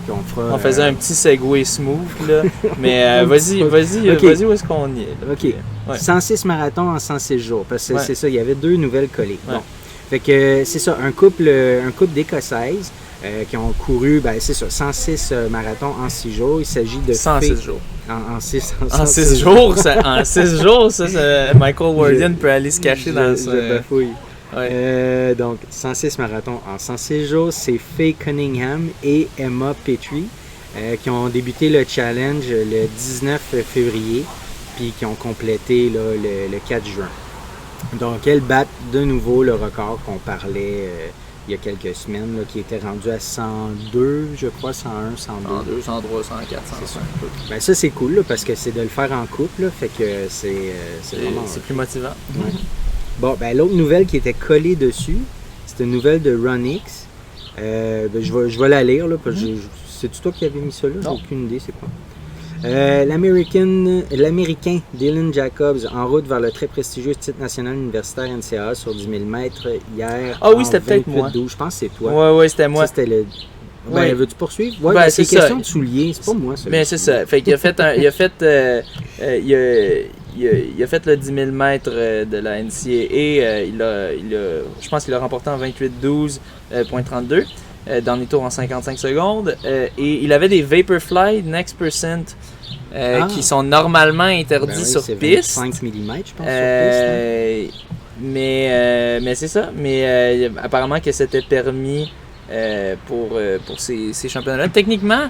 là. On faisait un petit segway smooth, là. Mais vas-y, où est-ce qu'on y est? Là? OK. 106 marathons en 106 jours. Parce que c'est ça, il y avait 2 nouvelles collées. Bon. Fait que c'est ça, un couple d'Écossaises qui ont couru, c'est ça, 106 marathons en 6 jours. Il s'agit de 106 jours. En 6 jours, en 6 jours, ça, Michael Wardian peut aller se cacher dans ça. Je bafouille. Donc, 106 marathons en 106 jours, c'est Faye Cunningham et Emma Petrie qui ont débuté le challenge le 19 février, puis qui ont complété là, le 4 juin. Donc, elles battent de nouveau le record qu'on parlait il y a quelques semaines, là, qui était rendu à 102, je crois, 101, 102. 102, 103, 104, 105. Ça, c'est cool, là, parce que c'est de le faire en couple, là, fait que c'est vraiment... C'est plus motivant. Ouais. Bon, l'autre nouvelle qui était collée dessus, c'est une nouvelle de Runix. Je vais la lire, là, parce que c'est-tu toi qui avais mis ça là? J'ai aucune idée, c'est quoi. L'Américain Dylan Jacobs en route vers le très prestigieux titre national universitaire NCAA sur 10 000 mètres hier. Ah oui, c'était peut-être moi. 12, je pense que c'est toi. Oui, c'était moi. Ça, c'était le... veux-tu poursuivre? C'est question de souliers, c'est pas moi ça. Mais c'est ça. Fait qu'il a fait il a fait le 10 000 mètres de la NCAA. Je pense qu'il a remporté en 28-12.32. Dernier tour en 55 secondes. Et il avait des Vaporfly Next Percent qui sont normalement interdits sur piste. 5 mm, je pense, sur piste. Mais c'est ça. Mais apparemment que c'était permis pour ces championnats-là. Techniquement,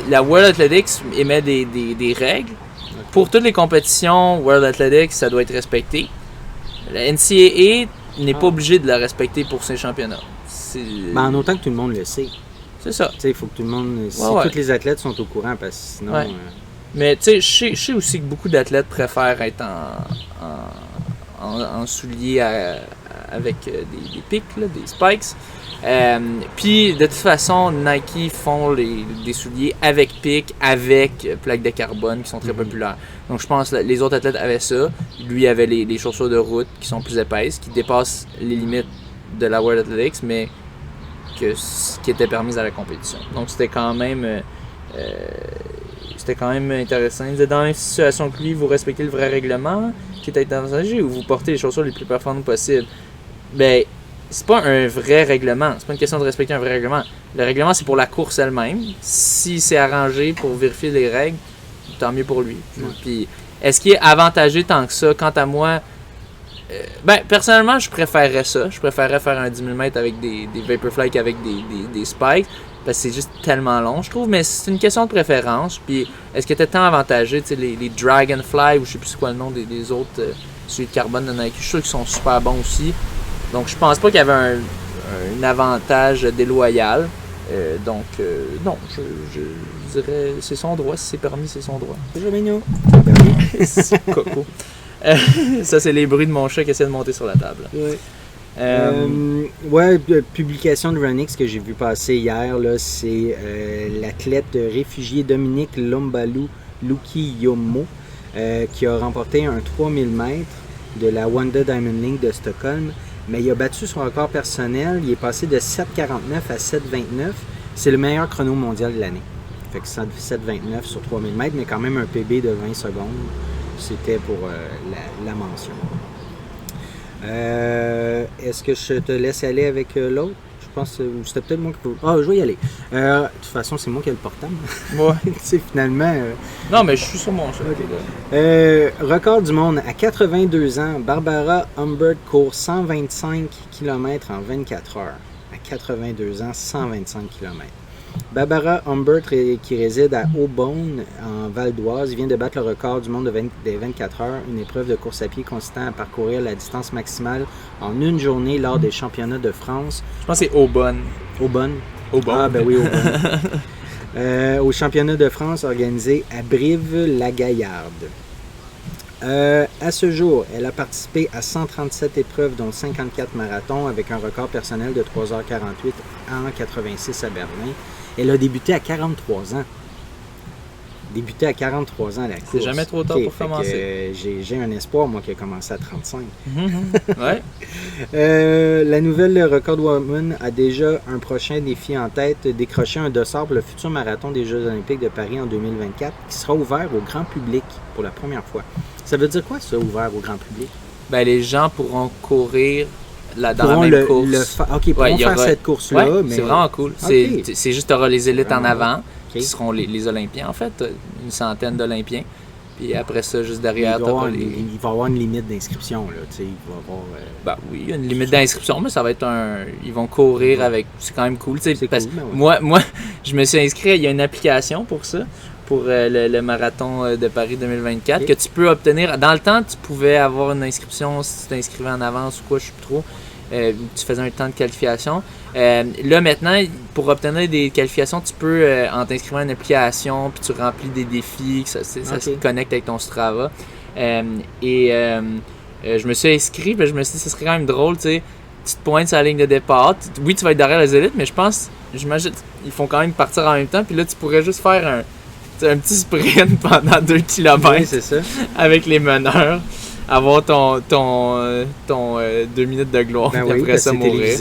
la World Athletics émet des règles. Pour toutes les compétitions World Athletics, ça doit être respecté. La NCAA n'est pas obligée de la respecter pour ses championnats. En autant que tout le monde le sait. C'est ça. Il faut que tout le monde... tous les athlètes sont au courant, parce que sinon... Mais tu sais, je sais aussi que beaucoup d'athlètes préfèrent être en souliers avec des pics, là, des spikes. Puis de toute façon, Nike font des souliers avec pics, avec plaques de carbone qui sont très populaires. Donc je pense que les autres athlètes avaient ça. Lui avait les chaussures de route qui sont plus épaisses, qui dépassent les limites de la World Athletics, mais qui était permise à la compétition. Donc c'était quand même intéressant. Vous êtes dans la même situation que lui, vous respectez le vrai règlement qui est avantagé ou vous portez les chaussures les plus performantes possibles. Ben, c'est pas un vrai règlement. C'est pas une question de respecter un vrai règlement. Le règlement, c'est pour la course elle-même. Si c'est arrangé pour vérifier les règles, tant mieux pour lui. Puis, est-ce qu'il est avantagé tant que ça? Quant à moi, personnellement, je préférerais ça. Je préférerais faire un 10 000 mètres avec des Vaporfly qu'avec des spikes. Parce que c'est juste tellement long, je trouve. Mais c'est une question de préférence. Puis, est-ce que t'es tant avantagé? Les Dragonfly, ou je sais plus c'est quoi le nom des autres, celui de carbone de Nike, je suis sûr qu'ils sont super bons aussi. Donc, je pense pas qu'il y avait un avantage déloyal. Non, je dirais c'est son droit. Si c'est permis, c'est son droit. Bonjour, Mignon. Coco. Ça, c'est les bruits de mon chat qui essaie de monter sur la table. Publication de Runix que j'ai vu passer hier, là, c'est l'athlète réfugié Dominique Lombalou Lukiyomo qui a remporté un 3000 mètres de la Wanda Diamond League de Stockholm. Mais il a battu son record personnel. Il est passé de 7,49 à 7,29. C'est le meilleur chrono mondial de l'année. Fait que 7,29 sur 3000 mètres, mais quand même un PB de 20 secondes. C'était pour la mention. Est-ce que je te laisse aller avec l'autre? Je pense que c'était peut-être moi qui peux... Ah, je vais y aller. De toute façon, c'est moi qui ai le portable. Ouais. Tu sais, finalement... Non, mais je suis sur mon chat. Okay. Record du monde, à 82 ans, Barbara Humbert court 125 km en 24 heures. À 82 ans, 125 km. Barbara Humbert, qui réside à Aubonne, en Val d'Oise, vient de battre le record du monde des 24 heures, une épreuve de course à pied consistant à parcourir la distance maximale en une journée lors des championnats de France. Je pense que c'est Aubonne. Aubonne? Aubonne. Ah, ben oui, Aubonne. Au championnat de France organisé à Brive-la-Gaillarde. À ce jour, elle a participé à 137 épreuves, dont 54 marathons, avec un record personnel de 3h48 en 86 à Berlin. Elle a débuté à 43 ans. Débuté à 43 ans la course. C'est jamais trop tard pour commencer. J'ai un espoir, moi, qui a commencé à 35. Ouais. La nouvelle Record Woman a déjà un prochain défi en tête, décrocher un dossard pour le futur marathon des Jeux Olympiques de Paris en 2024, qui sera ouvert au grand public pour la première fois. Ça veut dire quoi, ça, ouvert au grand public? Ben, les gens pourront courir dans la même course. OK, pourront faire cette course-là. Ouais, mais... c'est vraiment cool. Okay. C'est juste, tu auras les élites en avant, okay, qui seront les Olympiens, en fait. Une centaine d'Olympiens. Puis après ça, juste derrière, il va y avoir une limite d'inscription, là, tu sais, il va y avoir... Ben oui, il y a une limite d'inscription, mais ça va être ils vont courir avec... C'est quand même cool, tu sais, parce que moi, je me suis inscrit, il y a une application pour ça, pour le marathon de Paris 2024, que tu peux obtenir. Dans le temps, tu pouvais avoir une inscription si tu t'inscrivais en avance ou quoi, je sais plus trop. Tu faisais un temps de qualification. Là, maintenant, pour obtenir des qualifications, tu peux, en t'inscrivant à une application, puis tu remplis des défis, ça se connecte avec ton Strava. Je me suis inscrit, puis je me suis dit, ce serait quand même drôle, tu sais. Tu te pointes sur la ligne de départ. Oui, tu vas être derrière les élites, mais j'imagine, ils font quand même partir en même temps, puis là, tu pourrais juste faire un petit sprint pendant 2 km, oui, c'est ça, avec les meneurs. Avoir ton 2 minutes de gloire, ben puis oui, après ça mourir.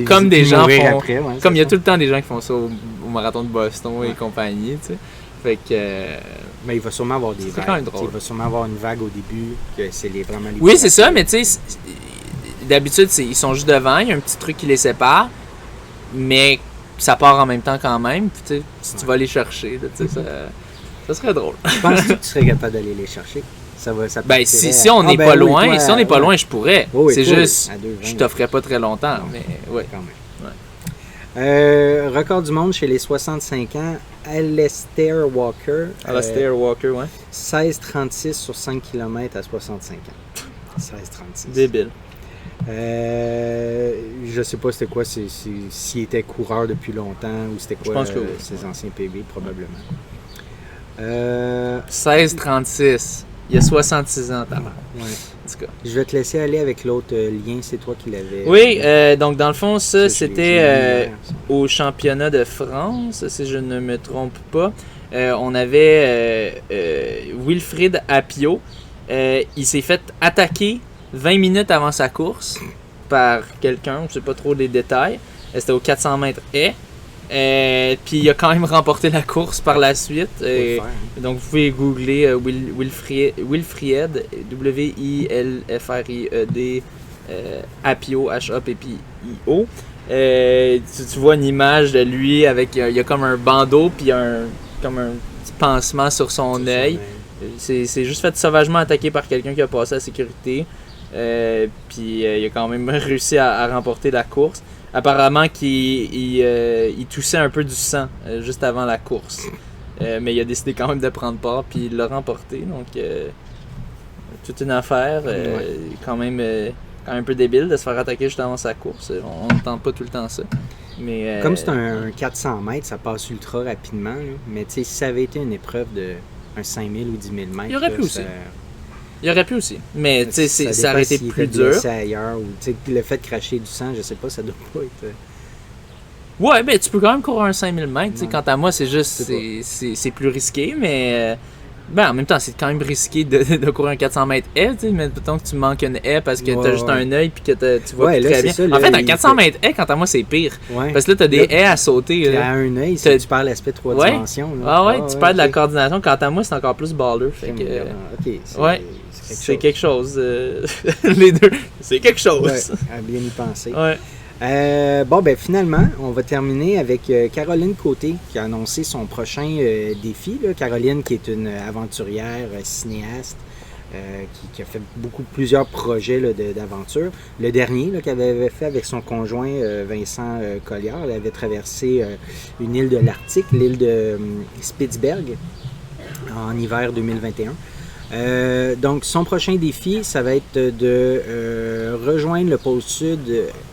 Comme des gens font. Après, comme il y a tout le temps des gens qui font ça au marathon de Boston et compagnie, tu sais. Fait que. Mais il va sûrement avoir des vagues. Quand même drôle. Il va sûrement avoir une vague au début, que c'est vraiment les. Oui, c'est ça, mais tu sais, d'habitude, ils sont juste devant, il y a un petit truc qui les sépare, mais ça part en même temps quand même, puis tu sais, si tu vas les chercher, tu sais, ça serait drôle. Je pense que tu serais capable d'aller les chercher. Ça ben, si on n'est pas loin, oui, si on n'est pas loin, je pourrais. Oui, c'est juste, 2, je t'offrais pas très longtemps, non, mais ouais. Quand même. Ouais. Record du monde chez les 65 ans, Alastair Walker. Alastair Walker, ouais. 16,36 sur 5 km à 65 ans. 16,36. Débile. Je sais pas c'était quoi, s'il était coureur depuis longtemps ou c'était quoi. Je pense que ses anciens PB, probablement. 16,36. Il y a 66 ans, ouais. C'est cas. Je vais te laisser aller avec l'autre lien, c'est toi qui l'avais. Oui, donc dans le fond, ça, c'était j'ai lu hier, ça. au championnat de France, si je ne me trompe pas. On avait Wilfried Apio. Il s'est fait attaquer 20 minutes avant sa course par quelqu'un, je ne sais pas trop les détails. C'était aux 400 mètres haies. Puis il a quand même remporté la course par la suite. Faut le faire, hein. Donc vous pouvez googler Wilfried, Wilfried, Apio, H-A-P-P-I-O. Tu vois une image de lui avec, il y a comme un bandeau puis comme un petit pansement sur son œil. C'est juste fait sauvagement attaqué par quelqu'un qui a passé la sécurité. Puis il a quand même réussi à remporter la course. Apparemment qu'il toussait un peu du sang juste avant la course. Mais il a décidé quand même de prendre part, puis il l'a remporté. Donc, toute une affaire. Quand même un peu débile de se faire attaquer juste avant sa course. On ne tente pas tout le temps ça. Mais, Comme c'est un 400 mètres, ça passe ultra rapidement. Là. Mais tu sais, si ça avait été une épreuve de un 5000 ou 10 000 mètres, il aurait pu aussi. Ça... Il aurait pu aussi. Mais tu sais, ça aurait été plus dur. Ailleurs, ou le fait de cracher du sang, je sais pas, ça doit pas être. Ouais, ben tu peux quand même courir un 5000 mètres. Ouais. Quant à moi, c'est juste c'est plus risqué, mais ben, en même temps, c'est quand même risqué de courir un 400 mètres haie, mais mettons que tu manques une haie parce que t'as juste un œil puis que tu vois plus très bien. Ça, en fait, un 400 mètres haie, quant à moi, c'est pire. Ouais. Parce que là, t'as des haies à sauter. Puis à un œil, si tu perds l'aspect 3 dimensions. Là. Tu perds de la coordination. Quant à moi, c'est encore plus baller. Fait que, ok, c'est quelque chose. Les deux, c'est quelque chose. Ouais, à bien y penser. Ouais. Finalement, on va terminer avec Caroline Côté qui a annoncé son prochain défi. Là. Caroline, qui est une aventurière, cinéaste, qui a fait plusieurs projets là, d'aventure. Le dernier qu'elle avait fait avec son conjoint Vincent Colliard, elle avait traversé une île de l'Arctique, l'île de Spitzberg, en hiver 2021. Donc, son prochain défi, ça va être de rejoindre le pôle sud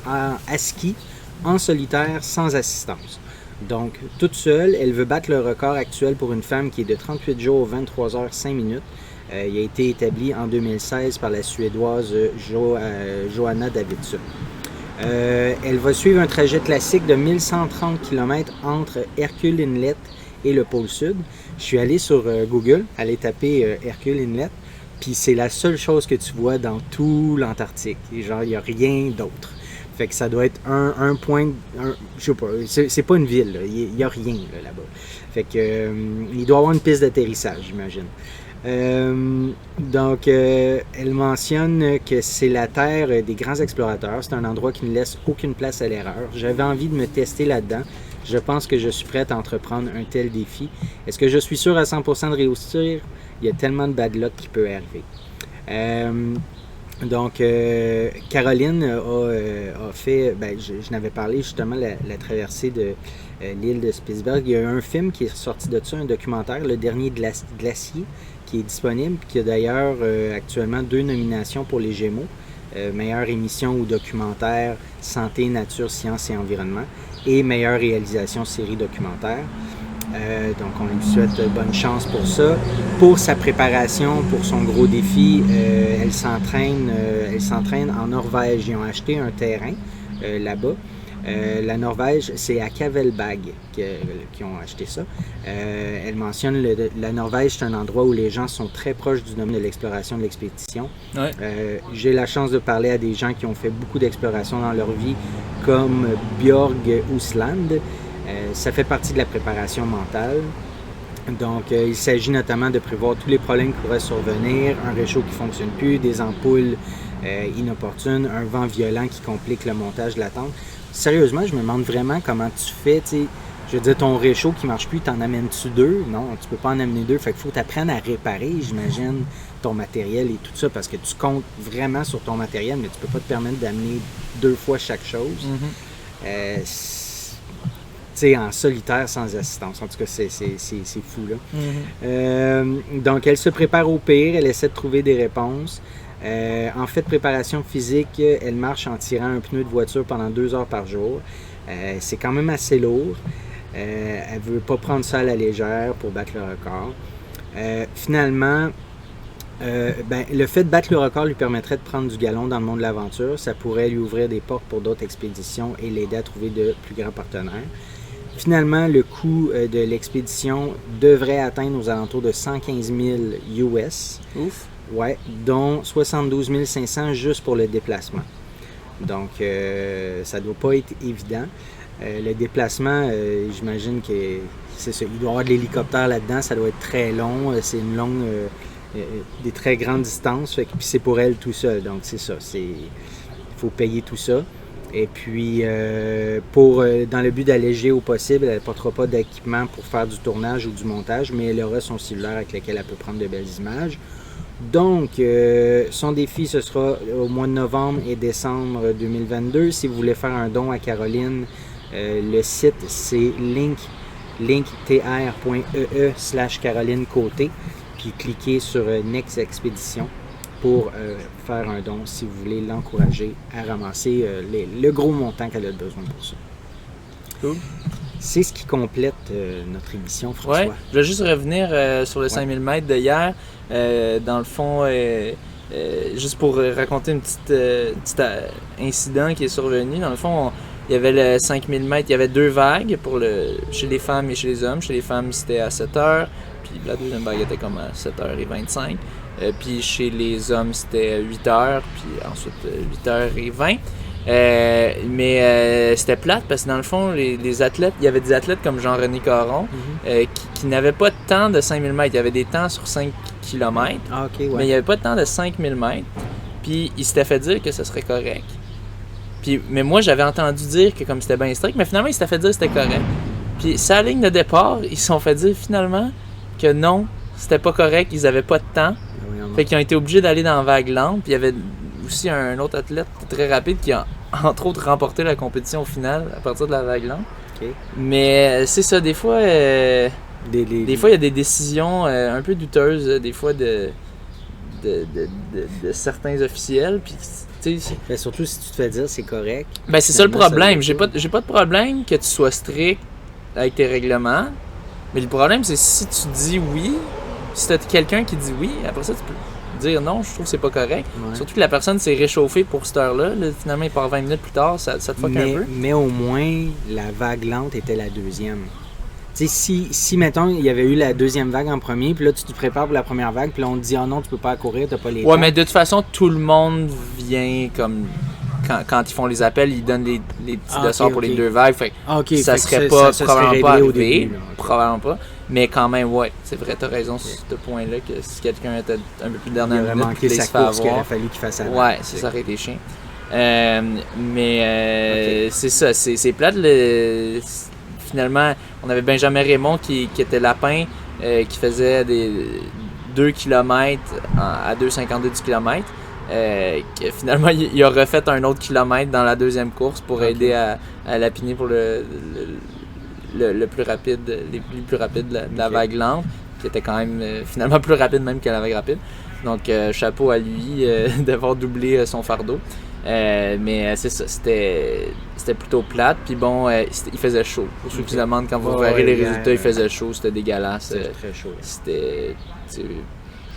à ski, en solitaire, sans assistance. Donc, toute seule, elle veut battre le record actuel pour une femme qui est de 38 jours, 23 heures, 5 minutes. Il a été établi en 2016 par la Suédoise Johanna Davidsson. Elle va suivre un trajet classique de 1130 km entre Hercule Inlet et le pôle sud. Je suis allé sur Google, aller taper Hercule Inlet, puis c'est la seule chose que tu vois dans tout l'Antarctique. Et genre, il n'y a rien d'autre. Fait que ça doit être un point, je sais pas, c'est pas une ville, là. Il n'y a rien là-bas. Fait que il doit y avoir une piste d'atterrissage, j'imagine. Donc, elle mentionne que c'est la terre des grands explorateurs. C'est un endroit qui ne laisse aucune place à l'erreur. J'avais envie de me tester là-dedans. Je pense que je suis prête à entreprendre un tel défi. Est-ce que je suis sûr à 100% de réussir? Il y a tellement de bad luck qui peut arriver. Donc, Caroline a fait, je n'avais parlé justement la traversée de l'île de Spitzberg. Il y a un film qui est sorti de ça, un documentaire, Le Dernier Glacier, qui est disponible, qui a d'ailleurs actuellement 2 nominations pour les Gémeaux. Meilleure émission ou documentaire santé, nature, sciences et environnement, et meilleure réalisation série documentaire. Donc on lui souhaite bonne chance pour ça. Pour sa préparation, pour son gros défi, elle s'entraîne en Norvège. Ils ont acheté un terrain là-bas. La Norvège, c'est à Kavelbag qui ont acheté ça. Elle mentionne la Norvège, c'est un endroit où les gens sont très proches du domaine de l'exploration, de l'expédition. Ouais. J'ai la chance de parler à des gens qui ont fait beaucoup d'exploration dans leur vie, comme Björg Usland. Ça fait partie de la préparation mentale. Donc, il s'agit notamment de prévoir tous les problèmes qui pourraient survenir, un réchaud qui ne fonctionne plus, des ampoules inopportunes, un vent violent qui complique le montage de la tente. Sérieusement, je me demande vraiment comment tu fais, tu sais, je veux dire, ton réchaud qui ne marche plus, t'en amènes-tu 2? Non, tu peux pas en amener 2, fait qu'il faut t'apprendre à réparer, j'imagine, ton matériel et tout ça, parce que tu comptes vraiment sur ton matériel, mais tu peux pas te permettre d'amener 2 fois chaque chose. Mm-hmm. Tu sais, en solitaire, sans assistance. En tout cas, c'est fou, là. Mm-hmm. Donc, elle se prépare au pire, elle essaie de trouver des réponses. En fait, préparation physique, elle marche en tirant un pneu de voiture pendant 2 heures par jour. C'est quand même assez lourd. Elle ne veut pas prendre ça à la légère pour battre le record. Finalement, Le fait de battre le record lui permettrait de prendre du galon dans le monde de l'aventure. Ça pourrait lui ouvrir des portes pour d'autres expéditions et l'aider à trouver de plus grands partenaires. Finalement, le coût de l'expédition devrait atteindre aux alentours de 115 000 US. Ouf. Ouais, dont 72 500 juste pour le déplacement. Donc, ça ne doit pas être évident. Le déplacement, j'imagine que c'est ça. Il doit y avoir de l'hélicoptère là-dedans. Ça doit être très long. C'est une longue... des très grandes distances. Puis c'est pour elle tout seul. Donc, c'est ça. Il faut payer tout ça. Et puis, dans le but d'alléger au possible, elle ne portera pas d'équipement pour faire du tournage ou du montage, mais elle aura son cellulaire avec lequel elle peut prendre de belles images. Donc, son défi, ce sera au mois de novembre et décembre 2022. Si vous voulez faire un don à Caroline, le site, c'est linktr.ee/Caroline Côté. Puis cliquez sur Next Expédition pour faire un don si vous voulez l'encourager à ramasser le gros montant qu'elle a besoin pour ça. Cool. C'est ce qui complète notre émission, François. Ouais, je vais juste revenir sur le 5000 mètres de hier. Dans le fond, juste pour raconter un petit incident qui est survenu. Dans le fond, il y avait le 5000 mètres, il y avait 2 vagues chez les femmes et chez les hommes. Chez les femmes, c'était à 7 heures, puis la deuxième vague était comme à 7h25. Puis chez les hommes, c'était 8h, puis ensuite 8h20. Mais c'était plate parce que dans le fond, les athlètes, il y avait des athlètes comme Jean-René Caron qui n'avaient pas de temps de 5000 mètres. Il y avait des temps sur 5 km, mais il n'y avait pas de temps de 5000 mètres. Puis il s'était fait dire que ce serait correct. Mais moi, j'avais entendu dire que comme c'était bien strict, mais finalement, il s'était fait dire que c'était correct. Puis sa ligne de départ, ils se sont fait dire finalement que non, c'était pas correct, ils n'avaient pas de temps. Fait qu'ils ont été obligés d'aller dans la vague lente. Puis il y avait aussi un autre athlète très rapide qui a entre autres remporté la compétition au final à partir de la vague lente. Okay. Mais c'est ça, des fois, des fois il y a des décisions un peu douteuses, des fois de certains officiels. Puis, surtout si tu te fais dire c'est correct. Ben c'est ça le problème. J'ai pas de problème que tu sois strict avec tes règlements. Mais le problème, c'est si tu dis oui, si tu as quelqu'un qui dit oui, après ça, tu peux dire non, je trouve que c'est pas correct. Ouais. Surtout que la personne s'est réchauffée pour cette heure-là. Là, finalement, il part 20 minutes plus tard, ça te fuck un peu. Mais au moins, la vague lente était la deuxième. Tu sais, si, mettons, il y avait eu la deuxième vague en premier, puis là, tu te prépares pour la première vague, puis là, on te dit « Ah non, tu peux pas courir, t'as pas les temps. » Ouais, mais de toute façon, tout le monde vient comme... Quand ils font les appels, ils donnent les petits leçons pour les 2 vagues. Fait ça serait probablement pas arrivé. Probablement pas. Mais quand même, ouais, c'est vrai, t'as raison sur ce point-là, que si quelqu'un était un peu plus dernière minute, il aurait manqué sa course qu'il aurait fallu qu'il fasse avant. Ouais, ça aurait été chiant. C'est ça, c'est plate. Finalement, on avait Benjamin Raymond qui était lapin, qui faisait des 2 km à 2,52 du kilomètre. Finalement, il a refait un autre kilomètre dans la deuxième course pour aider à lapiner pour le plus rapide, les plus rapides de la vague lente, qui était quand même finalement plus rapide même que la vague rapide. Donc, chapeau à lui d'avoir doublé son fardeau. Mais c'est ça, c'était plutôt plate. Puis bon, il faisait chaud. Pour ceux qui se demandent, quand vous verrez les résultats, il faisait chaud, c'était dégueulasse. C'était très chaud. C'était... Je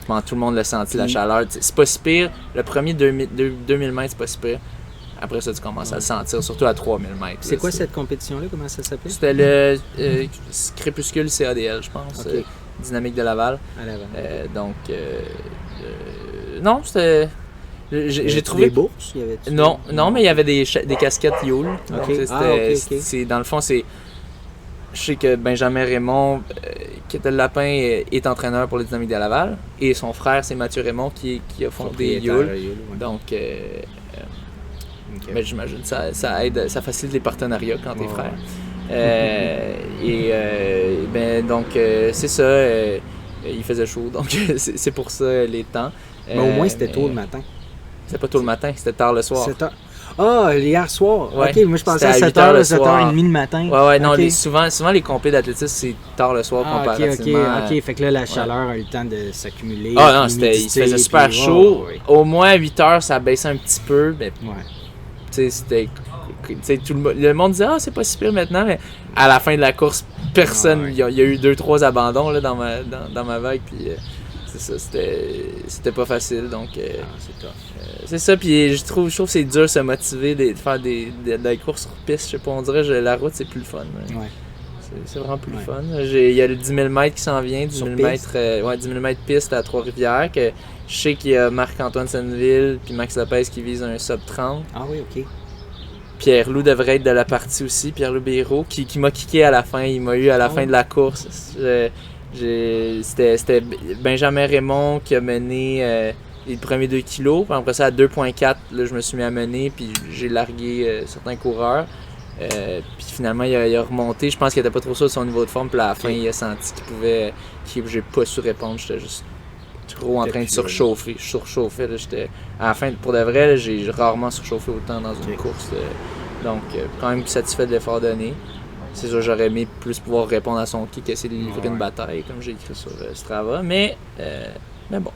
pense que tout le monde l'a senti, la chaleur. C'est pas si pire. Le premier 2000 mètres, c'est pas si pire. Après ça, tu commences à le sentir, surtout à 3000 mètres. C'est quoi cette compétition-là? Comment ça s'appelle? C'était le Crépuscule CADL, je pense. Okay. Dynamique de Laval. À Laval. Non, c'était... J'ai trouvé... Des bourses? Non, mais il y avait des casquettes Yule. Okay. C'est, dans le fond, c'est... Je sais que Benjamin Raymond, qui était le lapin, est entraîneur pour les Dynamiques de Laval. Et son frère, c'est Mathieu Raymond qui a fondé Yule. Ouais. Donc, mais j'imagine que ça aide, ça facilite les partenariats quand t'es frère. C'est ça. Il faisait chaud, donc c'est pour ça les temps. Mais au moins, c'était tôt le matin. C'était pas tôt le matin, c'était tard le soir. Hier soir. Ouais. OK, moi je pensais à 7h, 7h30 le matin. Ouais, non, souvent les compés d'athlétisme, c'est tard le soir comparativement. OK, fait que là, la chaleur a eu le temps de s'accumuler. Ah non, il faisait super chaud. Au moins à 8h, ça baissait un petit peu, mais tu sais, c'était... le monde disait « Ah, c'est pas si pire maintenant », mais à la fin de la course, personne... Il y a eu 2-3 abandons là, dans ma vague, puis c'est ça, c'était pas facile. Donc, c'est tough. c'est ça. Puis je trouve que c'est dur de se motiver de faire des courses sur piste. Je sais pas, on dirait que la route, c'est plus le fun. Ouais. C'est vraiment plus le fun. Il y a le 10 000 mètres qui s'en vient, 10 000 mètres, 10 000 mètres piste à Trois-Rivières. Que je sais qu'il y a Marc-Antoine Senneville puis Max Lopez qui visent un sub 30. Ah oui, ok. Pierre-Loup devrait être de la partie aussi, Pierre-Loup Béraud, qui m'a kické à la fin. Il m'a eu à la fin de la course. C'était Benjamin Raymond qui a mené les premiers 2 kilos. Puis après ça, à 2.4, là, je me suis mis à mener, puis j'ai largué certains coureurs. Puis finalement, il a remonté. Je pense qu'il n'était pas trop sûr de son niveau de forme. Puis à la fin, il a senti que j'ai pas su répondre. J'étais juste trop en train de surchauffer. Je surchauffais. Là, à la fin, pour de vrai, là, j'ai rarement surchauffé autant dans une course. Donc, quand même satisfait de l'effort donné. C'est sûr, j'aurais aimé plus pouvoir répondre à son kick, essayer de livrer une bataille, comme j'ai écrit sur Strava. Mais bon.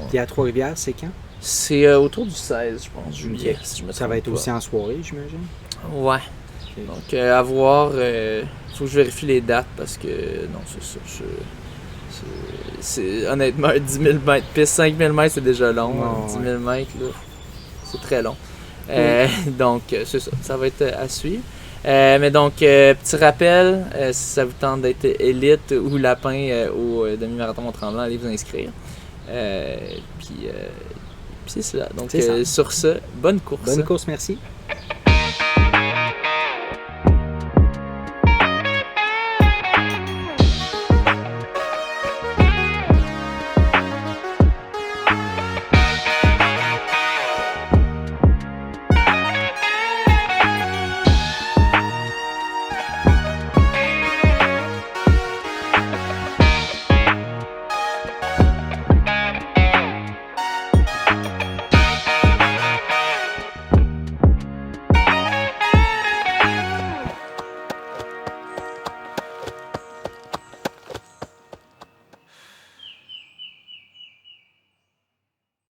Puis à Trois-Rivières, c'est quand? C'est autour du 16, je pense, juillet. Okay. Si je me ça va être trompe pas. aussi en soirée, j'imagine? Ouais. Okay. Donc, à voir. Faut que je vérifie les dates parce que, non, c'est ça. C'est honnêtement, 10 000 mètres piste, 5 000 mètres, c'est déjà long. 10 000 mètres, là, c'est très long. Donc, c'est ça. Ça va être à suivre. Mais donc, petit rappel, si ça vous tente d'être élite ou lapin au demi-marathon Mont-Tremblant, allez vous inscrire. Puis c'est cela. Donc, sur ce, bonne course. Bonne course, merci.